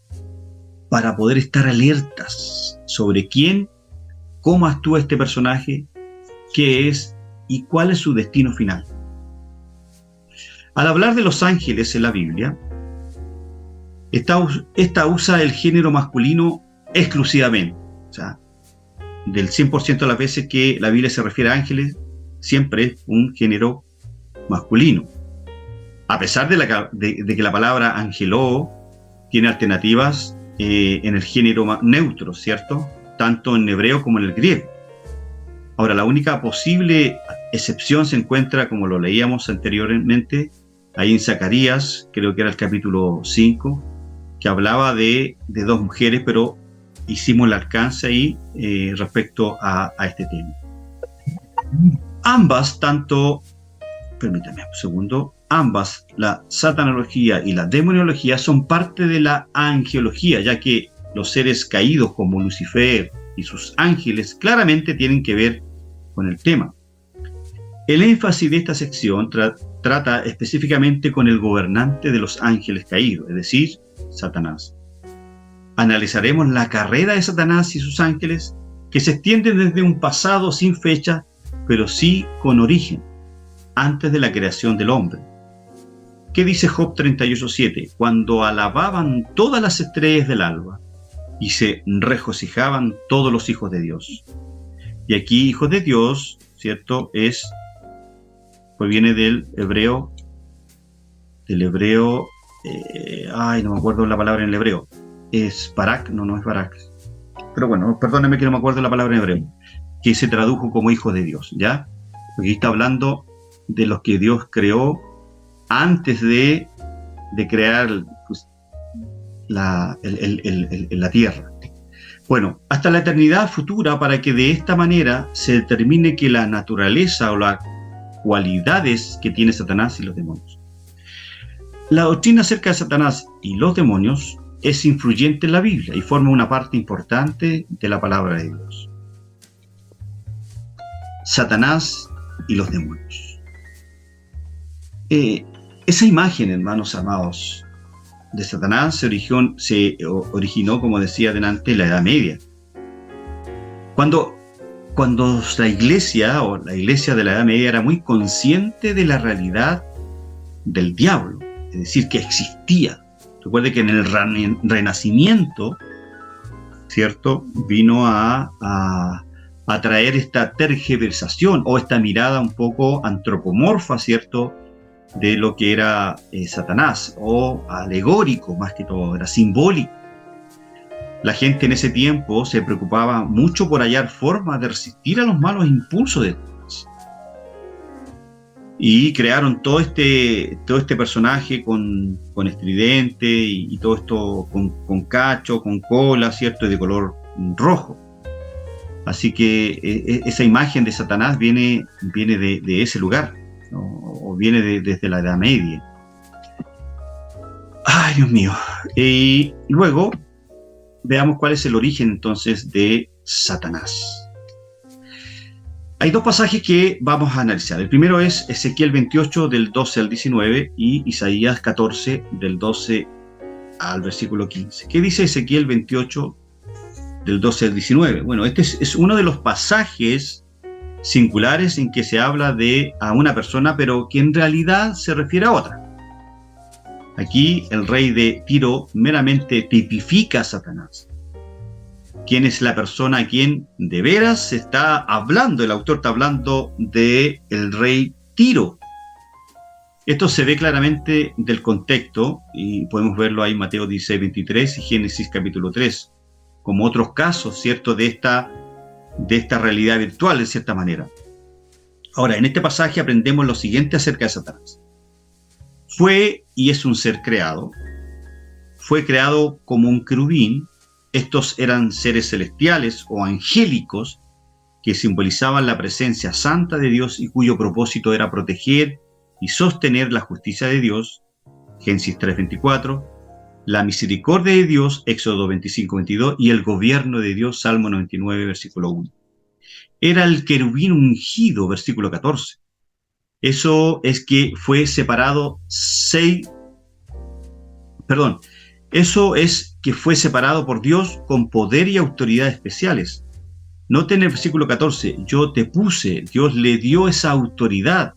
para poder estar alertas sobre quién, cómo actúa este personaje, qué es y cuál es su destino final. Al hablar de los ángeles en la Biblia, esta usa el género masculino exclusivamente. O sea, del 100% de las veces que la Biblia se refiere a ángeles, siempre es un género masculino. A pesar de que la palabra angeló tiene alternativas en el género neutro, ¿cierto? Tanto en hebreo como en el griego. Ahora, la única posible excepción se encuentra, como lo leíamos anteriormente, ahí en Zacarías, creo que era el capítulo 5, que hablaba de dos mujeres, pero hicimos el alcance ahí respecto a este tema. Ambas, permítame un segundo, ambas, la satanología y la demonología, son parte de la angelología, ya que los seres caídos como Lucifer y sus ángeles claramente tienen que ver con el tema. El énfasis de esta sección trata específicamente con el gobernante de los ángeles caídos, es decir, Satanás. Analizaremos la carrera de Satanás y sus ángeles, que se extiende desde un pasado sin fecha, pero sí con origen, antes de la creación del hombre. ¿Qué dice Job 38:7? Cuando alababan todas las estrellas del alba y se regocijaban todos los hijos de Dios. Y aquí hijos de Dios, ¿cierto? Pues viene del hebreo, no me acuerdo la palabra en el hebreo. Es Barak, no es Barak. Pero bueno, perdónenme que no me acuerdo la palabra en hebreo, que se tradujo como hijos de Dios, ¿ya? Porque aquí está hablando de los que Dios creó antes de crear pues, la tierra. Bueno, hasta la eternidad futura, para que de esta manera se determine que la naturaleza o las cualidades que tiene Satanás y los demonios. La doctrina acerca de Satanás y los demonios es influyente en la Biblia y forma una parte importante de la palabra de Dios. Satanás y los demonios. Esa imagen, hermanos amados, de Satanás se originó, como decía delante, en la Edad Media. Cuando la iglesia de la Edad Media era muy consciente de la realidad del diablo, es decir, que existía. Recuerde que en el Renacimiento, ¿cierto?, vino a traer esta tergiversación o esta mirada un poco antropomorfa, ¿cierto?, de lo que era Satanás, o alegórico más que todo, era simbólico. La gente en ese tiempo se preocupaba mucho por hallar formas de resistir a los malos impulsos de Satanás. Y crearon todo este personaje con estridente y todo esto con cacho, con cola, ¿cierto?, y de color rojo. Así que esa imagen de Satanás viene de ese lugar, ¿no? O viene desde la Edad Media. ¡Ay, Dios mío! Y luego veamos cuál es el origen entonces de Satanás. Hay dos pasajes que vamos a analizar. El primero es Ezequiel 28 del 12 al 19 y Isaías 14 del 12 al versículo 15. ¿Qué dice Ezequiel 28 del 12 al 19? Bueno, este es uno de los pasajes singulares en que se habla a una persona, pero que en realidad se refiere a otra. Aquí el rey de Tiro meramente tipifica a Satanás, quién es la persona a quien de veras se está hablando. El autor está hablando de el rey Tiro. Esto se ve claramente del contexto y podemos verlo ahí en Mateo 16:23 y Génesis capítulo 3, como otros casos, ¿cierto?, de esta realidad virtual, de cierta manera. Ahora, en este pasaje aprendemos lo siguiente acerca de Satanás. Fue y es un ser creado. Fue creado como un querubín. Estos eran seres celestiales o angélicos que simbolizaban la presencia santa de Dios y cuyo propósito era proteger y sostener la justicia de Dios, Génesis 3:24, la misericordia de Dios, Éxodo 25:22, y el gobierno de Dios, Salmo 99, versículo 1. Era el querubín ungido, versículo 14. Eso es que fue separado Eso es que fue separado por Dios con poder y autoridad especiales. Noten el versículo 14, yo te puse, Dios le dio esa autoridad.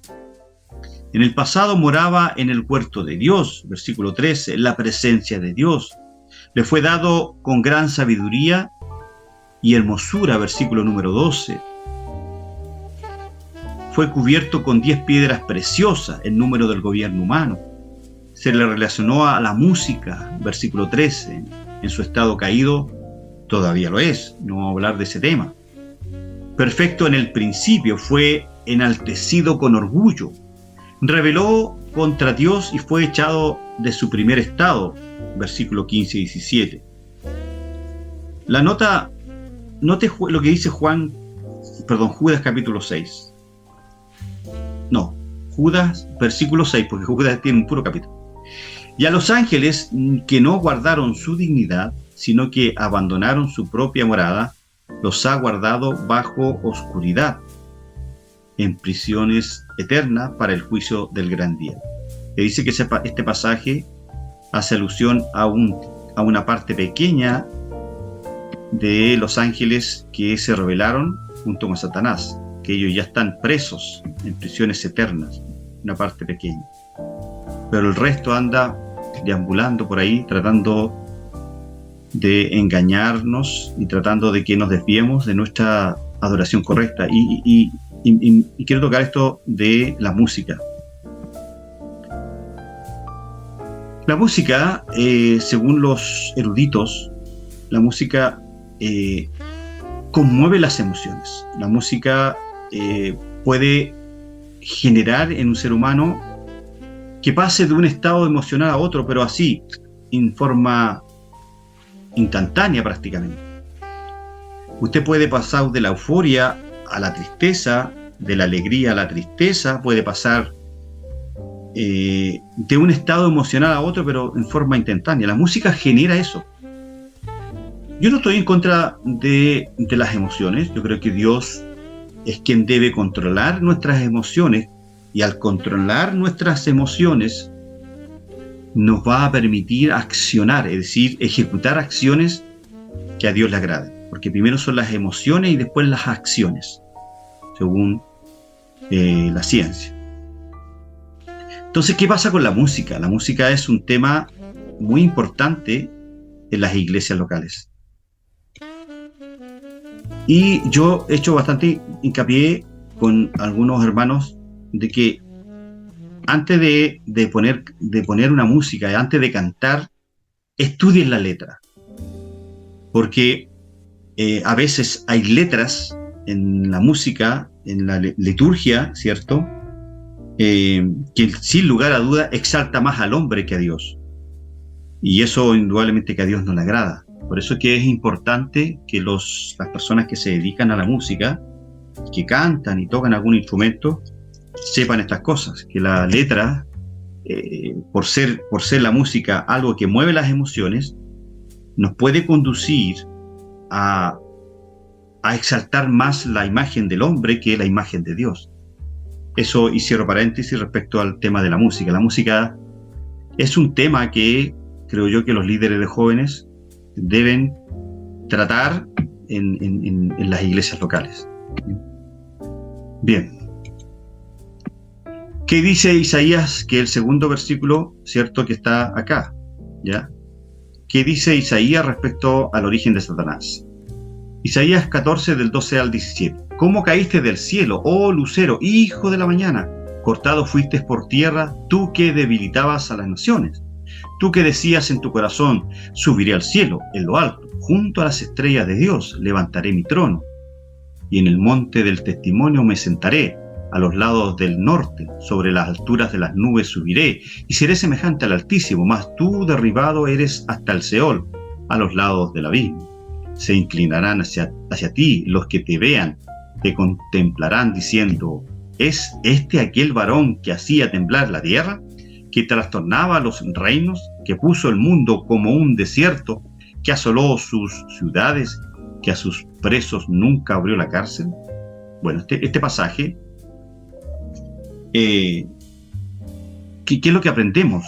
En el pasado moraba en el huerto de Dios, versículo 13, la presencia de Dios. Le fue dado con gran sabiduría y hermosura, versículo número 12. Fue cubierto con 10 piedras preciosas, el número del gobierno humano. Se le relacionó a la música, versículo 13. En su estado caído, todavía lo es, no vamos a hablar de ese tema. Perfecto en el principio, fue enaltecido con orgullo. Rebeló contra Dios y fue echado de su primer estado, versículo 15 y 17. Note lo que dice Judas capítulo 6. No, Judas versículo 6, porque Judas tiene un puro capítulo. Y a los ángeles que no guardaron su dignidad, sino que abandonaron su propia morada, los ha guardado bajo oscuridad, en prisiones eternas para el juicio del gran día. Que dice que este pasaje hace alusión a una parte pequeña de los ángeles que se rebelaron junto con Satanás, que ellos ya están presos en prisiones eternas, una parte pequeña. Pero el resto anda deambulando por ahí, tratando de engañarnos y tratando de que nos desviemos de nuestra adoración correcta. Y quiero tocar esto de la música. La música, según los eruditos, la música conmueve las emociones. La música puede generar en un ser humano que pase de un estado emocional a otro, pero así, en forma instantánea prácticamente. Usted puede pasar de la euforia a la tristeza, de la alegría a la tristeza, puede pasar de un estado emocional a otro, pero en forma instantánea. La música genera eso. Yo no estoy en contra de las emociones. Yo creo que Dios es quien debe controlar nuestras emociones, y al controlar nuestras emociones nos va a permitir accionar, es decir, ejecutar acciones que a Dios le agraden, porque primero son las emociones y después las acciones, según la ciencia. Entonces, ¿qué pasa con la música? La música es un tema muy importante en las iglesias locales. Y yo he hecho bastante hincapié con algunos hermanos de que antes de poner una música, antes de cantar, estudien la letra. Porque a veces hay letras en la música, en la liturgia, ¿cierto? Que sin lugar a duda exalta más al hombre que a Dios. Y eso indudablemente que a Dios no le agrada. Por eso es que es importante que las personas que se dedican a la música, que cantan y tocan algún instrumento, sepan estas cosas, que la letra, por ser la música algo que mueve las emociones, nos puede conducir a exaltar más la imagen del hombre que la imagen de Dios. Eso, y cierro paréntesis respecto al tema de la música. La música es un tema que creo yo que los líderes de jóvenes deben tratar en las iglesias locales. Bien. ¿Qué dice Isaías? Que el segundo versículo, ¿cierto?, que está acá, ¿ya? ¿Qué dice Isaías respecto al origen de Satanás? Isaías 14, del 12 al 17. ¿Cómo caíste del cielo, oh lucero, hijo de la mañana? Cortado fuiste por tierra, tú que debilitabas a las naciones. Tú que decías en tu corazón, subiré al cielo, en lo alto, junto a las estrellas de Dios, levantaré mi trono. Y en el monte del testimonio me sentaré, a los lados del norte, sobre las alturas de las nubes subiré, y seré semejante al Altísimo, mas tú derribado eres hasta el Seol, a los lados del abismo. Se inclinarán hacia ti los que te vean, te contemplarán diciendo, ¿es este aquel varón que hacía temblar la tierra? ¿Que trastornaba los reinos? ¿Que puso el mundo como un desierto? ¿Que asoló sus ciudades? ¿Que a sus presos nunca abrió la cárcel? Bueno, este pasaje, ¿qué es lo que aprendemos?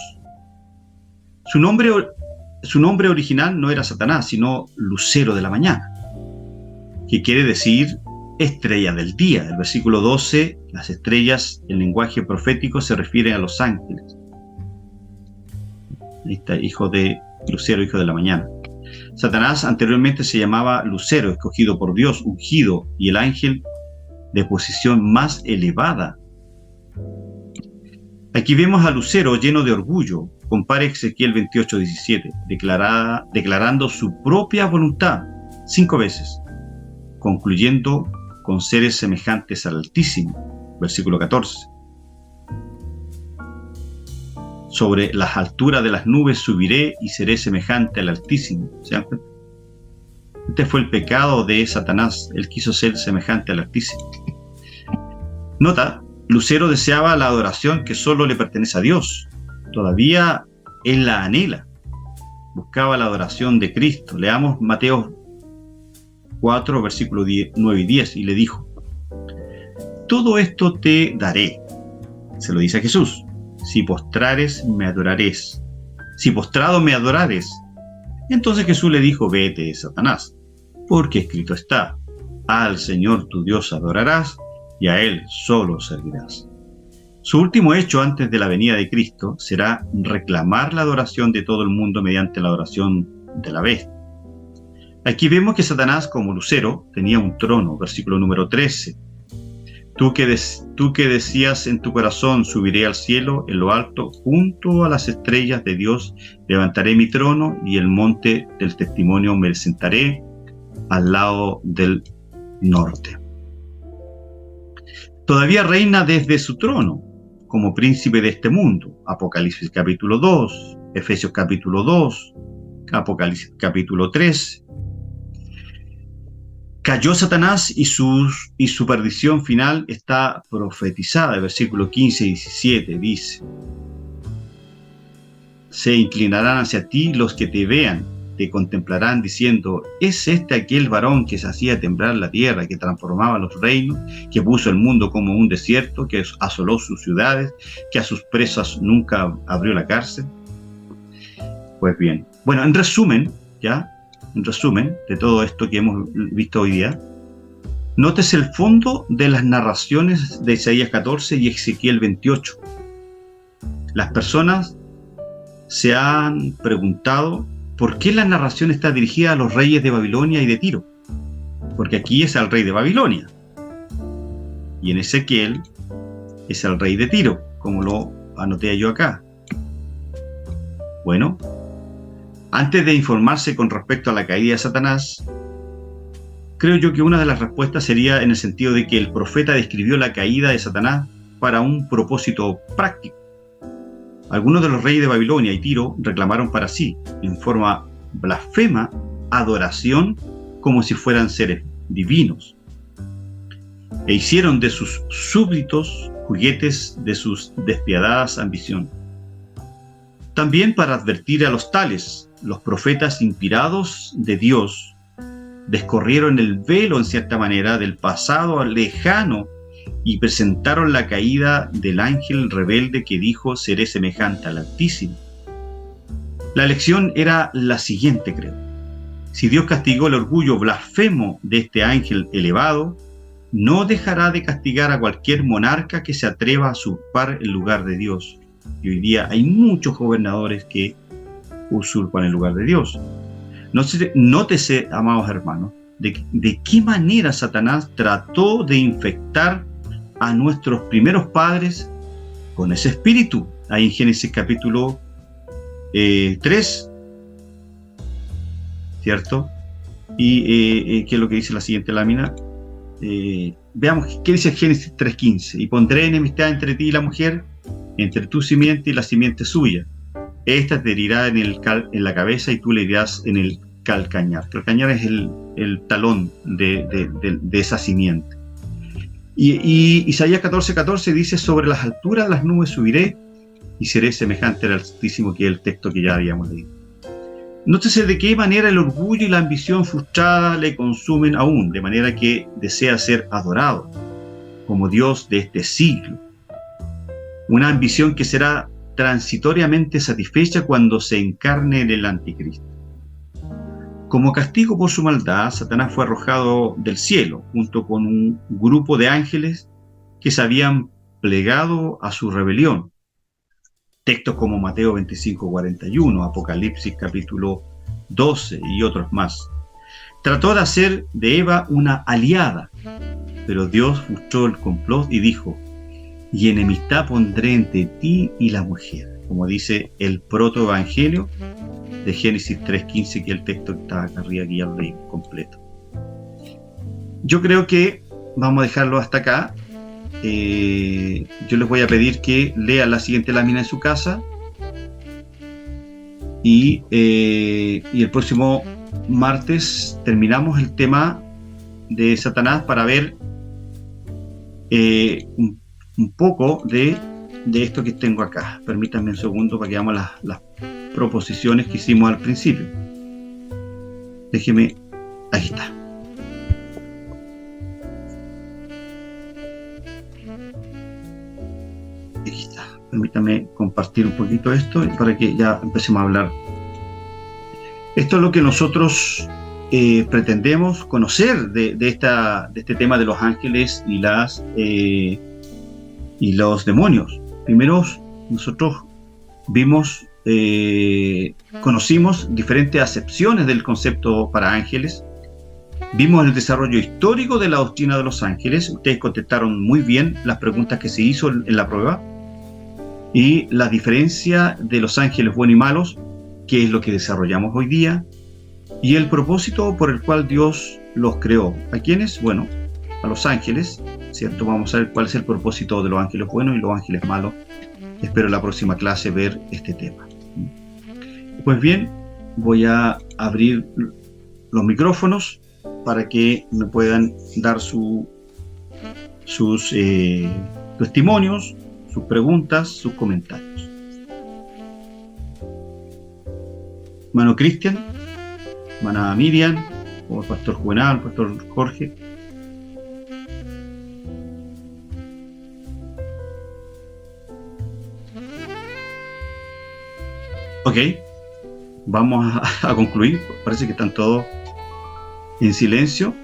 Su nombre original no era Satanás, sino lucero de la mañana, que quiere decir estrella del día. El versículo 12, las estrellas, en lenguaje profético, se refieren a los ángeles. Ahí está, hijo de lucero, hijo de la mañana. Satanás anteriormente se llamaba lucero, escogido por Dios, ungido, y el ángel de posición más elevada. Aquí vemos a lucero lleno de orgullo. Compare Ezequiel 28, 17, declarando su propia voluntad 5 veces, concluyendo con seres semejantes al Altísimo. Versículo 14. Sobre las alturas de las nubes subiré y seré semejante al Altísimo. ¿Se dan cuenta? Este fue el pecado de Satanás. Él quiso ser semejante al Altísimo. Nota, lucero deseaba la adoración que solo le pertenece a Dios. Todavía él la anhela. Buscaba la adoración de Cristo. Leamos Mateo 4, versículos 9 y 10, y le dijo, todo esto te daré. Se lo dice a Jesús. Si postrares, me adorares. Si postrado me adorares. Entonces Jesús le dijo, vete, Satanás, porque escrito está, al Señor tu Dios adorarás, y a Él solo servirás. Su último hecho antes de la venida de Cristo será reclamar la adoración de todo el mundo mediante la adoración de la bestia. Aquí vemos que Satanás, como lucero, tenía un trono, versículo número 13. Tú que decías en tu corazón, subiré al cielo, en lo alto, junto a las estrellas de Dios, levantaré mi trono, y el monte del testimonio me sentaré al lado del norte. Todavía reina desde su trono, como príncipe de este mundo. Apocalipsis capítulo 2, Efesios capítulo 2, Apocalipsis capítulo 3. Cayó Satanás y su perdición final está profetizada. El versículo 15 y 17 dice, se inclinarán hacia ti los que te vean, te contemplarán diciendo, ¿es este aquel varón que se hacía temblar la tierra, que transformaba los reinos, que puso el mundo como un desierto, que asoló sus ciudades, que a sus presas nunca abrió la cárcel? Pues bien, bueno, en resumen de todo esto que hemos visto hoy día, nótese el fondo de las narraciones de Isaías 14 y Ezequiel 28. Las personas se han preguntado por qué la narración está dirigida a los reyes de Babilonia y de Tiro, porque aquí es al rey de Babilonia y en Ezequiel es el rey de Tiro, como lo anoté yo acá. Bueno, antes de informarse con respecto a la caída de Satanás, creo yo que una de las respuestas sería en el sentido de que el profeta describió la caída de Satanás para un propósito práctico. Algunos de los reyes de Babilonia y Tiro reclamaron para sí, en forma blasfema, adoración como si fueran seres divinos, e hicieron de sus súbditos juguetes de sus despiadadas ambiciones. También para advertir a los tales, los profetas inspirados de Dios descorrieron el velo en cierta manera del pasado lejano y presentaron la caída del ángel rebelde que dijo, seré semejante al Altísimo. La lección era la siguiente, creo. Si Dios castigó el orgullo blasfemo de este ángel elevado, no dejará de castigar a cualquier monarca que se atreva a usurpar el lugar de Dios. Y hoy día hay muchos gobernadores que usurpan el lugar de Dios. Nótese, amados hermanos, de qué manera Satanás trató de infectar a nuestros primeros padres con ese espíritu. Ahí en Génesis capítulo 3, ¿cierto? Y ¿qué es lo que dice la siguiente lámina? Veamos qué dice Génesis 3:15. Y pondré enemistad entre ti y la mujer, entre tu simiente y la simiente suya. Esta te herirá en la cabeza y tú le herirás en el calcañar. Calcañar es el talón de esa simiente. Y Isaías 14:14 dice: sobre las alturas de las nubes subiré y seré semejante al Altísimo, que es el texto que ya habíamos leído. Nótese de qué manera el orgullo y la ambición frustrada le consumen aún, de manera que desea ser adorado como Dios de este siglo. Una ambición que será transitoriamente satisfecha cuando se encarne en el anticristo. Como castigo por su maldad, Satanás fue arrojado del cielo, junto con un grupo de ángeles que se habían plegado a su rebelión. Textos como Mateo 25:41, Apocalipsis capítulo 12 y otros más. Trató de hacer de Eva una aliada, pero Dios frustró el complot y dijo: y enemistad pondré entre ti y la mujer, como dice el protoevangelio de Génesis 3:15, que es el texto que está acá arriba, que ya lo leí completo. Yo creo que vamos a dejarlo hasta acá. Yo les voy a pedir que lean la siguiente lámina en su casa y el próximo martes terminamos el tema de Satanás para ver un poco de esto que tengo acá. Permítanme un segundo para que veamos las proposiciones que hicimos al principio. Déjeme, ahí está. Permítame compartir un poquito esto para que ya empecemos a hablar. Esto es lo que nosotros pretendemos conocer de este tema de los ángeles y los demonios. Primero, nosotros conocimos diferentes acepciones del concepto para ángeles. Vimos el desarrollo histórico de la doctrina de los ángeles. Ustedes contestaron muy bien las preguntas que se hizo en la prueba. Y la diferencia de los ángeles buenos y malos, que es lo que desarrollamos hoy día, y el propósito por el cual Dios los creó. ¿A quiénes? Bueno, a los ángeles, ¿cierto? Vamos a ver cuál es el propósito de los ángeles buenos y los ángeles malos. Espero en la próxima clase ver este tema. Pues bien, voy a abrir los micrófonos para que me puedan dar sus testimonios, sus preguntas, sus comentarios. Hermano Cristian, hermana Miriam, o el pastor Juvenal, el pastor Jorge. Ok, vamos a concluir. Parece que están todos en silencio.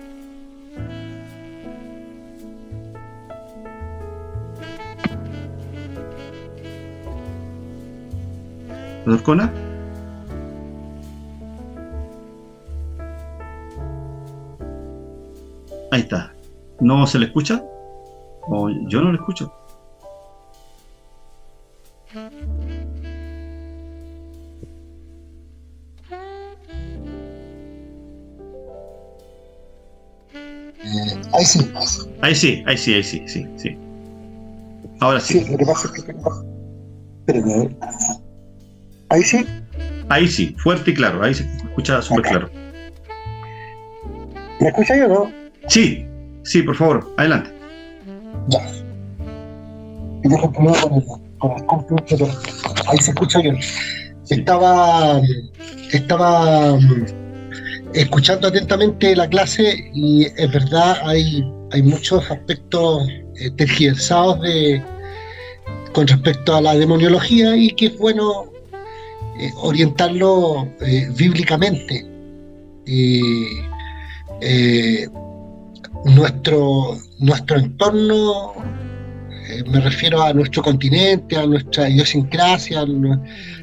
¿Pastor Cona? Ahí está. ¿No se le escucha? ¿O yo no le escucho? Ahí sí. Ahí sí. Ahora sí. Sí, lo que pasa es que... Espérame. ¿Ahí sí? Ahí sí, fuerte y claro. Ahí se escucha súper claro. ¿Me escucha yo, no? Sí, por favor, adelante. Ya. Y dejo que con el compu, pero ahí se escucha bien. Sí. Estaba escuchando atentamente la clase y es verdad, hay muchos aspectos tergiversados con respecto a la demoniología, y que es bueno orientarlo bíblicamente. Nuestro entorno, me refiero a nuestro continente, a nuestra idiosincrasia,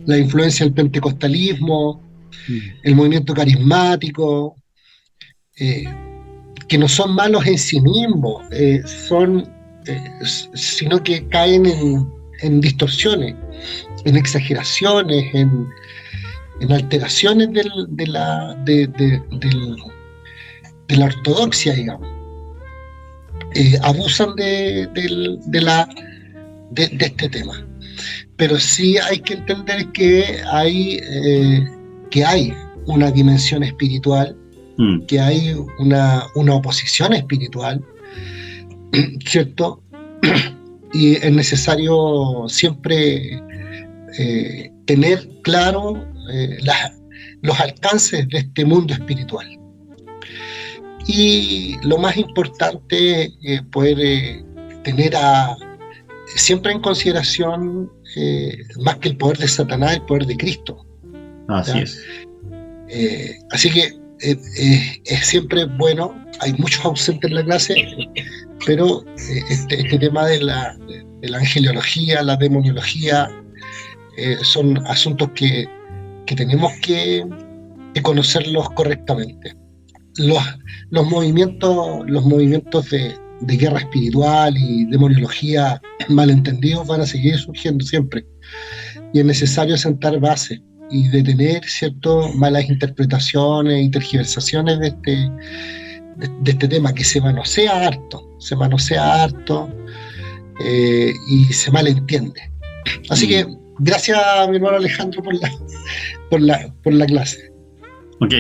la influencia del pentecostalismo, el movimiento carismático, que no son malos en sí mismos, sino que caen en distorsiones, en exageraciones, en alteraciones de la ortodoxia, digamos. Abusan de este tema. Pero sí hay que entender que hay una dimensión espiritual, que hay una oposición espiritual, ¿cierto? Y es necesario siempre tener claro los alcances de este mundo espiritual. Y lo más importante es poder tener siempre en consideración, más que el poder de Satanás, el poder de Cristo. Así es. Así que es siempre bueno. Hay muchos ausentes en la clase, pero este tema de la angeliología, la demoniología, son asuntos que tenemos que conocerlos correctamente. Los movimientos de guerra espiritual y demoniología malentendidos van a seguir surgiendo siempre, y es necesario sentar bases y detener, ¿cierto?, malas interpretaciones y tergiversaciones de este tema, que se manosea harto y se malentiende. Así que gracias a mi hermano Alejandro por la clase. Ok.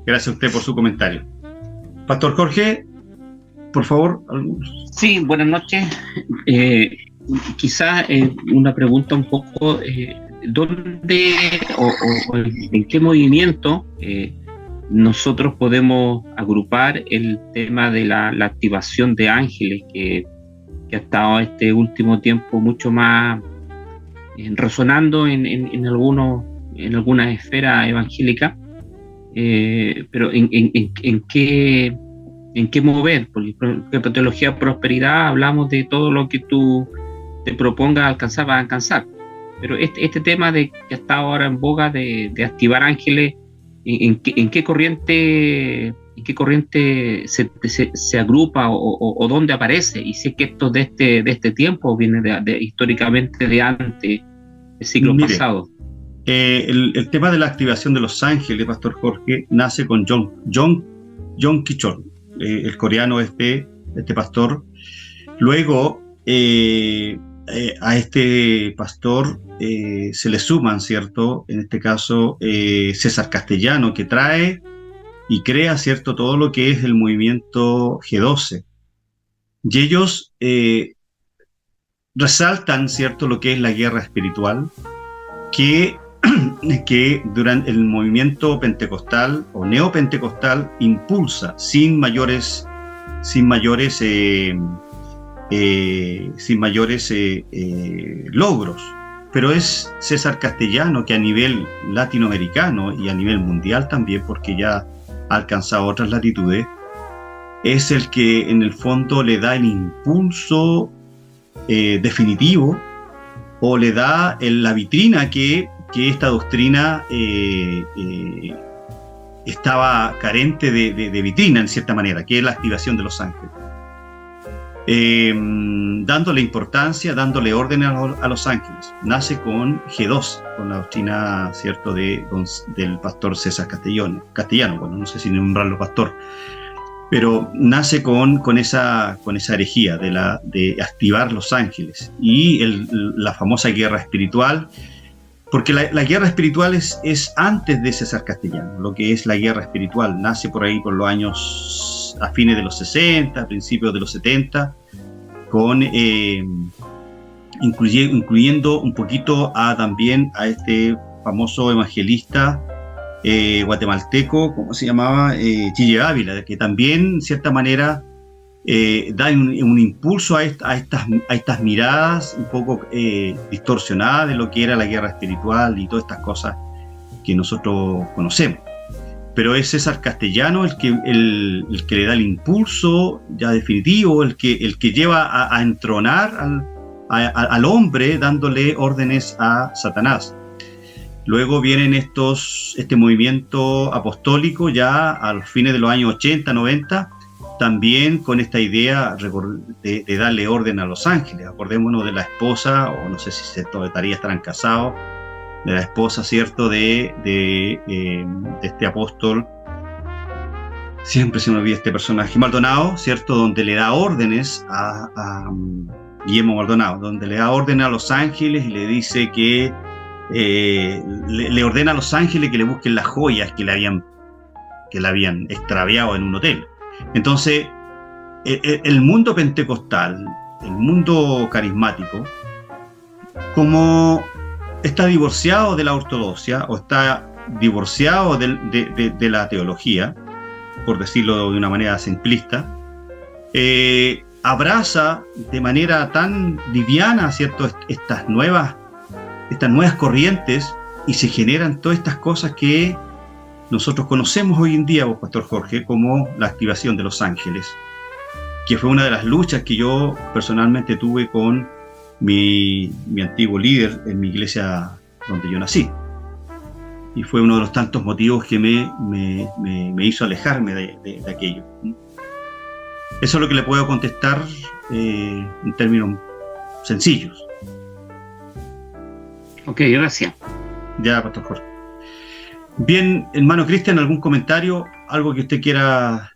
Gracias a usted por su comentario. Pastor Jorge, por favor. Sí, buenas noches. Quizá una pregunta un poco, ¿dónde o en qué movimiento nosotros podemos agrupar el tema de la activación de ángeles que ha estado este último tiempo mucho más resonando en algunas esferas evangélicas? Pero en qué mover? Porque en teología de prosperidad hablamos de todo lo que tú te propongas alcanzar, vas a alcanzar. Pero este tema de que está ahora en boga de activar ángeles, ¿en qué corriente se agrupa o dónde aparece? Y sé que esto de este tiempo viene históricamente de antes, del siglo pasado. El tema de la activación de los ángeles, Pastor Jorge, nace con John Kichon, el coreano este pastor. Luego a este pastor se le suman, ¿cierto?, en este caso César Castellano, que trae y crea, ¿cierto?, todo lo que es el movimiento G12. Y ellos resaltan, ¿cierto?, lo que es la guerra espiritual, que durante el movimiento pentecostal o neopentecostal impulsa sin mayores logros. Pero es César Castellano, que a nivel latinoamericano y a nivel mundial también, porque ya ha alcanzado otras latitudes, es el que en el fondo le da el impulso definitivo, o le da la vitrina que esta doctrina estaba carente de vitrina, en cierta manera, que es la activación de los ángeles. Dándole importancia, dándole orden a los ángeles. Nace con G12, con la doctrina, ¿cierto?, del pastor César Castellano, bueno, no sé si nombrarlo pastor, pero nace con esa herejía de activar los ángeles y la famosa guerra espiritual, porque la guerra espiritual es antes de César Castellano. Lo que es la guerra espiritual nace por ahí por los años a fines de los 60, principios de los 70, incluyendo un poquito también a este famoso evangelista guatemalteco, ¿cómo se llamaba? Chille Ávila, que también, en cierta manera, da un impulso a estas miradas un poco distorsionadas de lo que era la guerra espiritual y todas estas cosas que nosotros conocemos. Pero es César Castellano el que le da el impulso ya definitivo, el que lleva a entronar al hombre, dándole órdenes a Satanás. Luego vienen este movimiento apostólico ya a los fines de los años 80, 90, también con esta idea de darle orden a los ángeles. Acordémonos de la esposa, o no sé si se todavía estarán casados, de la esposa, ¿cierto?, de este apóstol. Siempre se me olvida este personaje, Maldonado, ¿cierto?, donde le da órdenes a Guillermo Maldonado, donde le da órdenes a los ángeles y le dice que le ordena a los ángeles que le busquen las joyas que le habían extraviado en un hotel. Entonces, el mundo pentecostal, el mundo carismático, como está divorciado de la ortodoxia o está divorciado de la teología, por decirlo de una manera simplista, abraza de manera tan liviana, ¿cierto?, estas nuevas corrientes, y se generan todas estas cosas que nosotros conocemos hoy en día, Pastor Jorge, como la activación de los ángeles, que fue una de las luchas que yo personalmente tuve con mi antiguo líder en mi iglesia donde yo nací. Y fue uno de los tantos motivos que me hizo alejarme de aquello. Eso es lo que le puedo contestar en términos sencillos. Ok, gracias. Ya, Pastor Jorge. Bien, hermano Cristian, ¿algún comentario? ¿Algo que usted quiera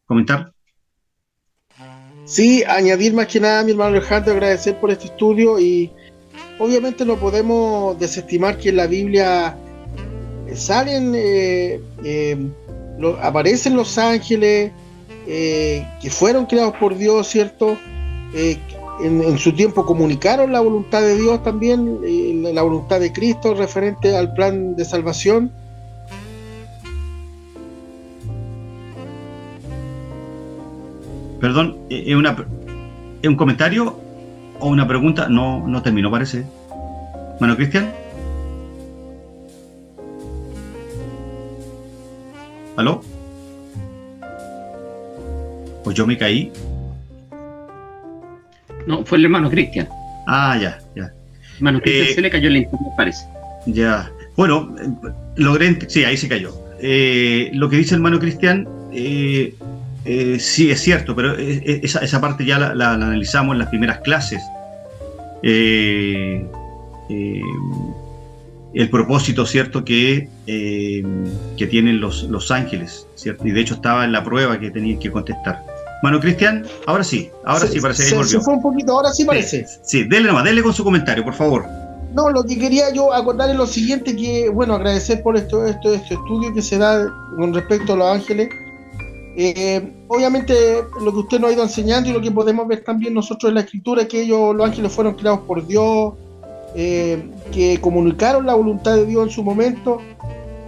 comentar? Sí, añadir más que nada, mi hermano Alejandro, agradecer por este estudio, y obviamente no podemos desestimar que en la Biblia aparecen los ángeles que fueron creados por Dios, ¿cierto? En su tiempo comunicaron la voluntad de Dios también, la voluntad de Cristo referente al plan de salvación. Perdón, ¿es un comentario o una pregunta? No terminó, parece. Hermano Cristian. ¿Aló? Pues yo me caí. No, fue el hermano Cristian. Ah, ya. Hermano Cristian se le cayó el internet, parece. Ya. Bueno, sí, ahí se cayó. Lo que dice el hermano Cristian, sí es cierto, pero esa parte ya la analizamos en las primeras clases. El propósito, ¿cierto?, que tienen los ángeles, ¿cierto? Y de hecho estaba en la prueba que tenían que contestar. Mano Cristian, ahora sí parece que volvió. Se fue un poquito, ahora sí parece. Sí, dele con su comentario, por favor. No, lo que quería yo acordar es lo siguiente, que, bueno, agradecer por este estudio que se da con respecto a los ángeles. Obviamente lo que usted nos ha ido enseñando y lo que podemos ver también nosotros en la Escritura es que los ángeles fueron creados por Dios, que comunicaron la voluntad de Dios en su momento,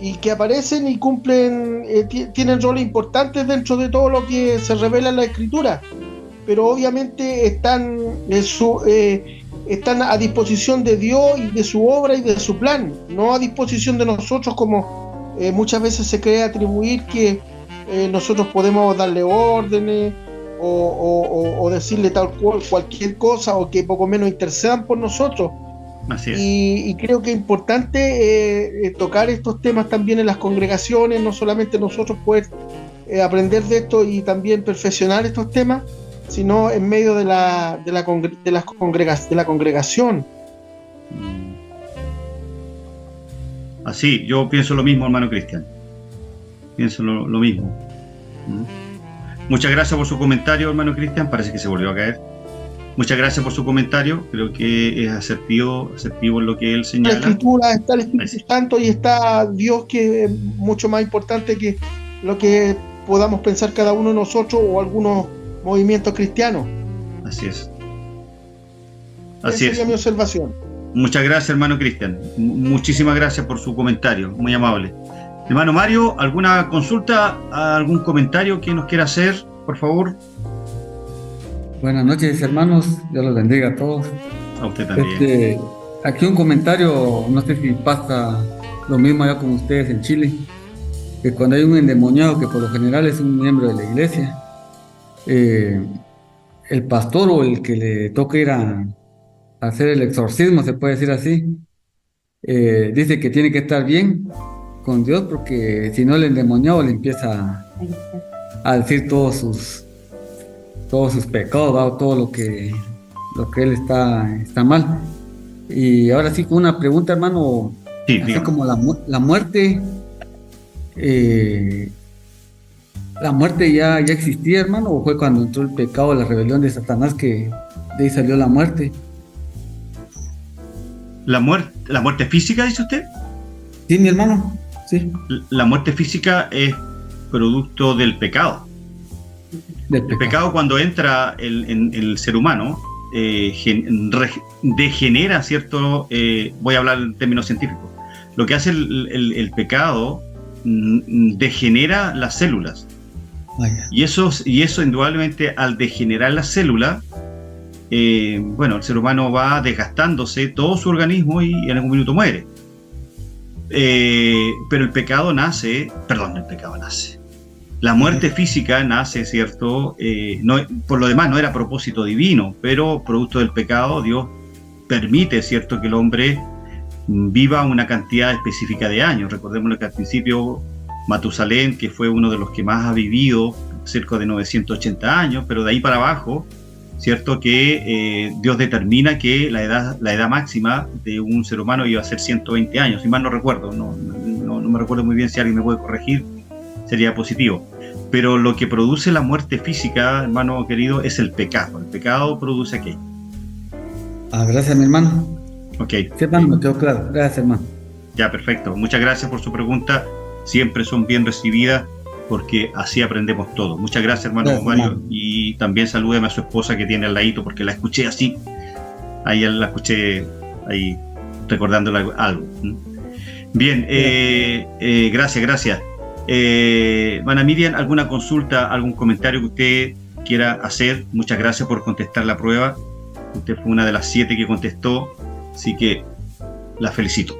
y que aparecen y cumplen, tienen roles importantes dentro de todo lo que se revela en la Escritura, pero obviamente están a disposición de Dios y de su obra y de su plan, no a disposición de nosotros, como muchas veces se cree atribuir que nosotros podemos darle órdenes o decirle cualquier cosa, o que poco menos intercedan por nosotros. Así es. Y creo que es importante tocar estos temas también en las congregaciones, no solamente nosotros poder aprender de esto y también perfeccionar estos temas, sino en medio de la congregación. Así, yo pienso lo mismo, hermano Cristian. Pienso lo mismo. Muchas gracias por su comentario, hermano Cristian. Parece que se volvió a caer. Muchas gracias por su comentario. Creo que es asertivo en lo que él señala. La Escritura está el Espíritu Santo y está Dios, que es mucho más importante que lo que podamos pensar cada uno de nosotros o algunos movimientos cristianos. Así es. Esa sería mi observación. Muchas gracias, hermano Cristian. Muchísimas gracias por su comentario. Muy amable. Hermano Mario, ¿alguna consulta, algún comentario que nos quiera hacer, por favor? Buenas noches, hermanos. Dios los bendiga a todos. A usted también. Aquí un comentario, no sé si pasa lo mismo allá con ustedes en Chile, que cuando hay un endemoniado, que por lo general es un miembro de la iglesia, el pastor o el que le toca ir a hacer el exorcismo, se puede decir así, dice que tiene que estar bien con Dios, porque si no el endemoniado le empieza a decir todos sus pecados, ¿va? Todo lo que él está mal. Y ahora sí, con una pregunta, hermano, Sí, así dígame. como la muerte, ¿la muerte ya existía, hermano, o fue cuando entró el pecado, la rebelión de Satanás, que de ahí salió la muerte? ¿La muerte física, dice usted? Sí, mi hermano, sí, La muerte física es producto del pecado. del El pecado, cuando entra en el ser humano, degenera, ¿cierto? Voy a hablar en términos científicos. Lo que hace el pecado, degenera las células. Vaya. Y eso indudablemente, al degenerar las células, bueno, el ser humano va desgastándose todo su organismo y en algún minuto muere. Pero la muerte física nace, ¿cierto? Por lo demás no era propósito divino, pero producto del pecado Dios permite, ¿cierto?, que el hombre viva una cantidad específica de años. Recordemos que al principio Matusalén, que fue uno de los que más ha vivido, cerca de 980 años, pero de ahí para abajo, ¿cierto?, que Dios determina que la edad máxima de un ser humano iba a ser 120 años, si mal no recuerdo, no me recuerdo muy bien, si alguien me puede corregir, sería positivo. Pero lo que produce la muerte física, hermano querido, es el pecado. El pecado produce aquello. Gracias, mi hermano. Ok. Sí, hermano, me quedó claro. Gracias, hermano. Ya, perfecto. Muchas gracias por su pregunta. Siempre son bien recibidas, porque así aprendemos todo. Muchas gracias, hermano Gracias, Mario. hermano. Y también salúdeme a su esposa que tiene al ladito, porque la escuché así. Ahí la escuché ahí recordándole algo. Bien, gracias. Mana Miriam, ¿alguna consulta, algún comentario que usted quiera hacer? Muchas gracias por contestar la prueba. Usted fue una de las 7 que contestó, así que la felicito.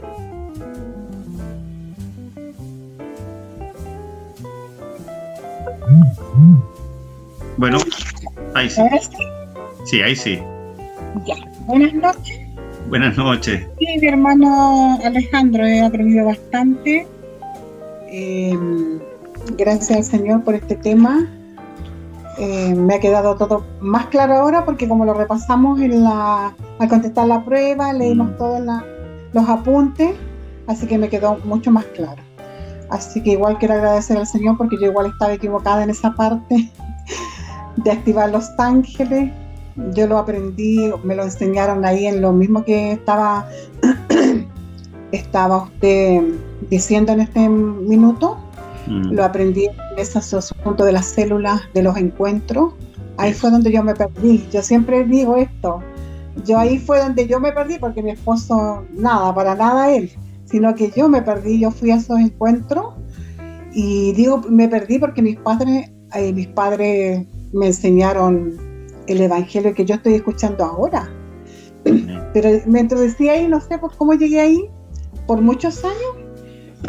Bueno, ahí sí. ¿Ahora sí? Sí, ahí sí. Ya. Buenas noches. Buenas noches. Sí, mi hermano Alejandro, he aprendido bastante. Gracias al Señor por este tema. Me ha quedado todo más claro ahora, porque como lo repasamos al contestar la prueba, leímos todos los apuntes, así que me quedó mucho más claro. Así que igual quiero agradecer al Señor, porque yo igual estaba equivocada en esa parte de activar los ángeles. Yo lo aprendí, me lo enseñaron ahí en lo mismo que estaba usted diciendo en este minuto. Lo aprendí en ese asunto de las células, de los encuentros. Ahí fue donde yo me perdí. Yo siempre digo esto. Ahí fue donde yo me perdí, porque mi esposo, para nada él, sino que yo me perdí. Yo fui a esos encuentros y digo, me perdí porque mis padres me enseñaron el evangelio que yo estoy escuchando ahora. Pero me introducí ahí, no sé por cómo llegué ahí, por muchos años.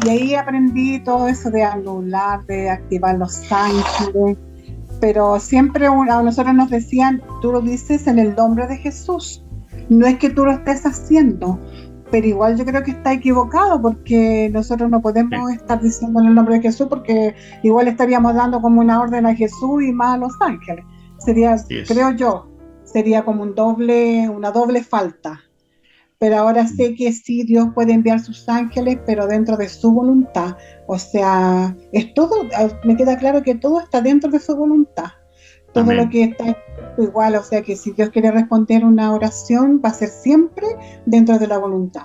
Y ahí aprendí todo eso de anular, de activar los ángeles, pero siempre a nosotros nos decían, tú lo dices en el nombre de Jesús, no es que tú lo estés haciendo, pero igual yo creo que está equivocado, porque nosotros no podemos estar diciendo en el nombre de Jesús, porque igual estaríamos dando como una orden a Jesús y más a los ángeles. Creo yo, sería como una doble falta. Pero ahora sé que sí, Dios puede enviar sus ángeles, pero dentro de su voluntad. O sea, es todo, me queda claro que todo está dentro de su voluntad. Todo Amén. Lo que está igual, o sea que si Dios quiere responder una oración, va a ser siempre dentro de la voluntad,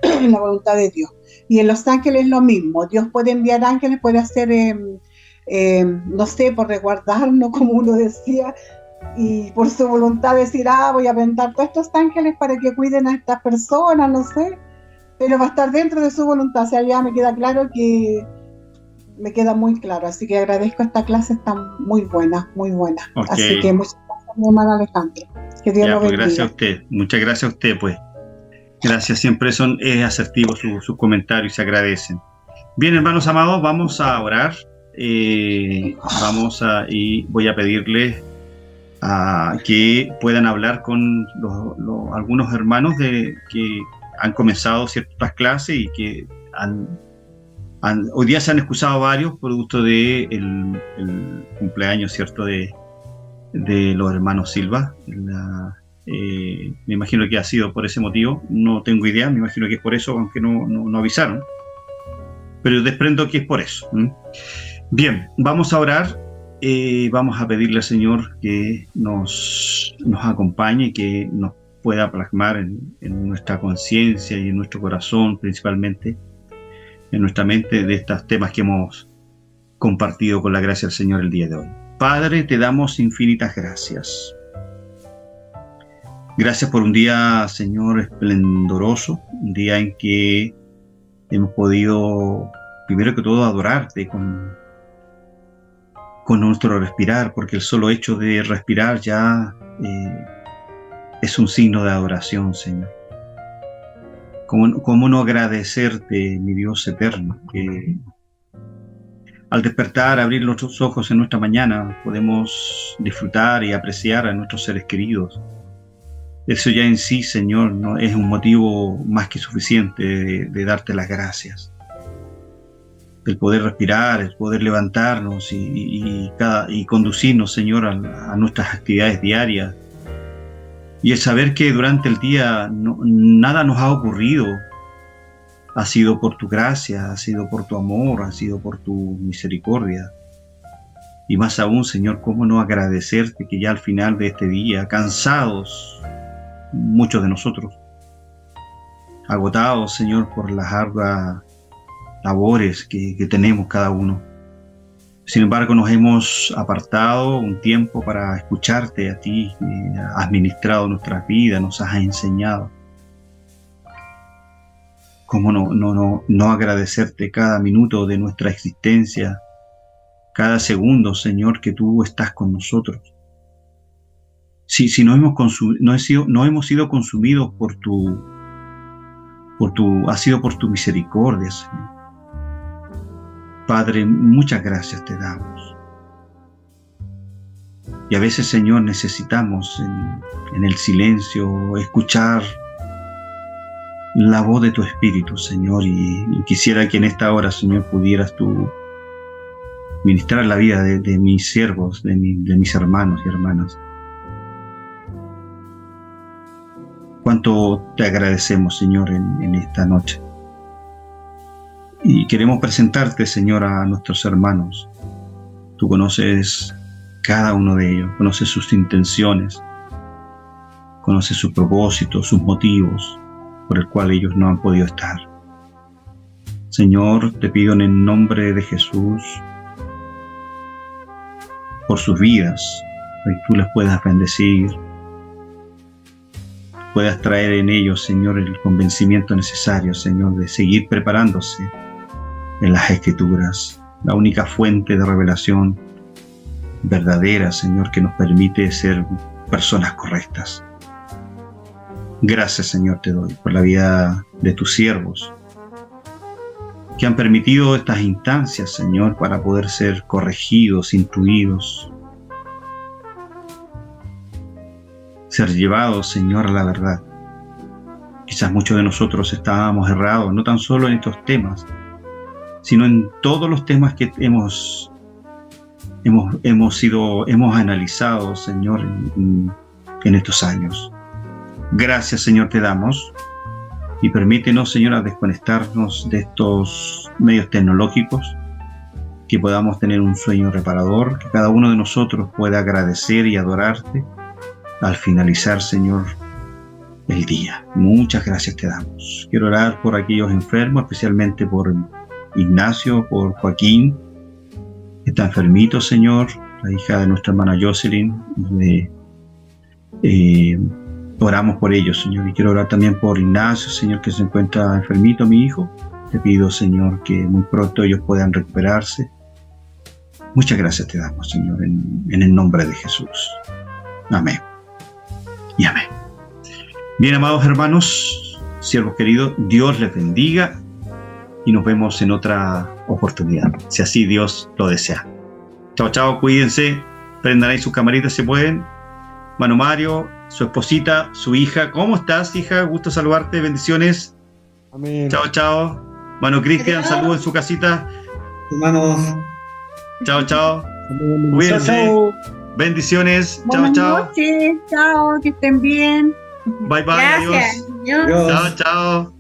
la voluntad de Dios. Y en los ángeles lo mismo. Dios puede enviar ángeles, puede hacer, no sé, por resguardarnos, como uno decía, y por su voluntad decir, voy a aventar todos estos ángeles para que cuiden a estas personas, no sé, pero va a estar dentro de su voluntad. O sea, ya me queda claro, me queda muy claro, así que agradezco esta clase, está muy buena, okay. Así que muchas gracias, mi hermano Alejandro, que Dios lo bendiga. Gracias a usted, muchas gracias a usted, pues, gracias, siempre es asertivo sus comentarios y se agradecen. Bien, hermanos amados, vamos a orar, y voy a pedirles que puedan hablar con algunos hermanos que han comenzado ciertas clases y que hoy día se han excusado varios producto de el cumpleaños, ¿cierto?, de los hermanos Silva. Me imagino que ha sido por ese motivo, no tengo idea, me imagino que es por eso, aunque no avisaron, pero desprendo que es por eso. Bien, vamos a orar, vamos a pedirle al Señor que nos acompañe, que nos pueda plasmar en nuestra conciencia y en nuestro corazón, principalmente en nuestra mente, de estos temas que hemos compartido con la gracia del Señor el día de hoy. Padre, te damos infinitas gracias. Gracias por un día, Señor, esplendoroso, un día en que hemos podido, primero que todo, adorarte con nuestro respirar, porque el solo hecho de respirar ya es un signo de adoración, Señor. ¿Cómo no agradecerte, mi Dios eterno, que al despertar, abrir nuestros ojos en nuestra mañana, podemos disfrutar y apreciar a nuestros seres queridos? Eso ya en sí, Señor, no es un motivo más que suficiente de darte las gracias. El poder respirar, el poder levantarnos y conducirnos, Señor, a nuestras actividades diarias. Y el saber que durante el día nada nos ha ocurrido ha sido por tu gracia, ha sido por tu amor, ha sido por tu misericordia. Y más aún, Señor, ¿cómo no agradecerte que ya al final de este día, cansados, muchos de nosotros, agotados, Señor, por las arduas labores que tenemos cada uno, sin embargo nos hemos apartado un tiempo para escucharte a ti, has ministrado nuestras vidas, nos has enseñado? ¿Cómo no agradecerte cada minuto de nuestra existencia, cada segundo, Señor, que tú estás con nosotros? Si no hemos sido consumidos ha sido por tu misericordia, Señor. Padre, muchas gracias te damos. Y a veces, Señor, necesitamos en el silencio escuchar la voz de tu Espíritu, Señor, y quisiera que en esta hora, Señor, pudieras tú ministrar la vida de mis siervos, de mis hermanos y hermanas. Cuánto te agradecemos, Señor, en esta noche. Y queremos presentarte, Señor, a nuestros hermanos. Tú conoces cada uno de ellos, conoces sus intenciones, conoces sus propósitos, sus motivos por el cual ellos no han podido estar. Señor, te pido en el nombre de Jesús por sus vidas, para que tú les puedas bendecir, puedas traer en ellos, Señor, el convencimiento necesario, Señor, de seguir preparándose en las Escrituras, la única fuente de revelación verdadera, Señor, que nos permite ser personas correctas. Gracias, Señor, te doy por la vida de tus siervos que han permitido estas instancias, Señor, para poder ser corregidos, instruidos, ser llevados, Señor, a la verdad. Quizás muchos de nosotros estábamos errados, no tan solo en estos temas, sino en todos los temas que hemos analizado, Señor, en estos años. Gracias, Señor, te damos, y permítenos, Señor, a desconectarnos de estos medios tecnológicos, que podamos tener un sueño reparador, que cada uno de nosotros pueda agradecer y adorarte al finalizar, Señor, el día. Muchas gracias te damos. Quiero orar por aquellos enfermos, especialmente por Ignacio, por Joaquín, que está enfermito, Señor, la hija de nuestra hermana Jocelyn. Oramos por ellos, Señor, y quiero orar también por Ignacio, Señor, que se encuentra enfermito, mi hijo. Te pido, Señor, que muy pronto ellos puedan recuperarse. Muchas gracias te damos, Señor, en el nombre de Jesús. Amén y amén. Bien, amados hermanos, siervos queridos, Dios les bendiga y nos vemos en otra oportunidad, si así Dios lo desea. Chao, chao, cuídense, prendan ahí sus camaritas si pueden, Mano Mario, su esposita, su hija. ¿Cómo estás, hija? Gusto saludarte, bendiciones. Amén. Chao, chao. Mano Cristian, saludos en su casita. Hermanos, Chao, chao. Chao, Cuídense. chao. Bendiciones. Chao, Buenas chao. noches, chao, que estén bien. Bye, bye. Gracias. Adiós. Adiós. Dios. Chao, chao.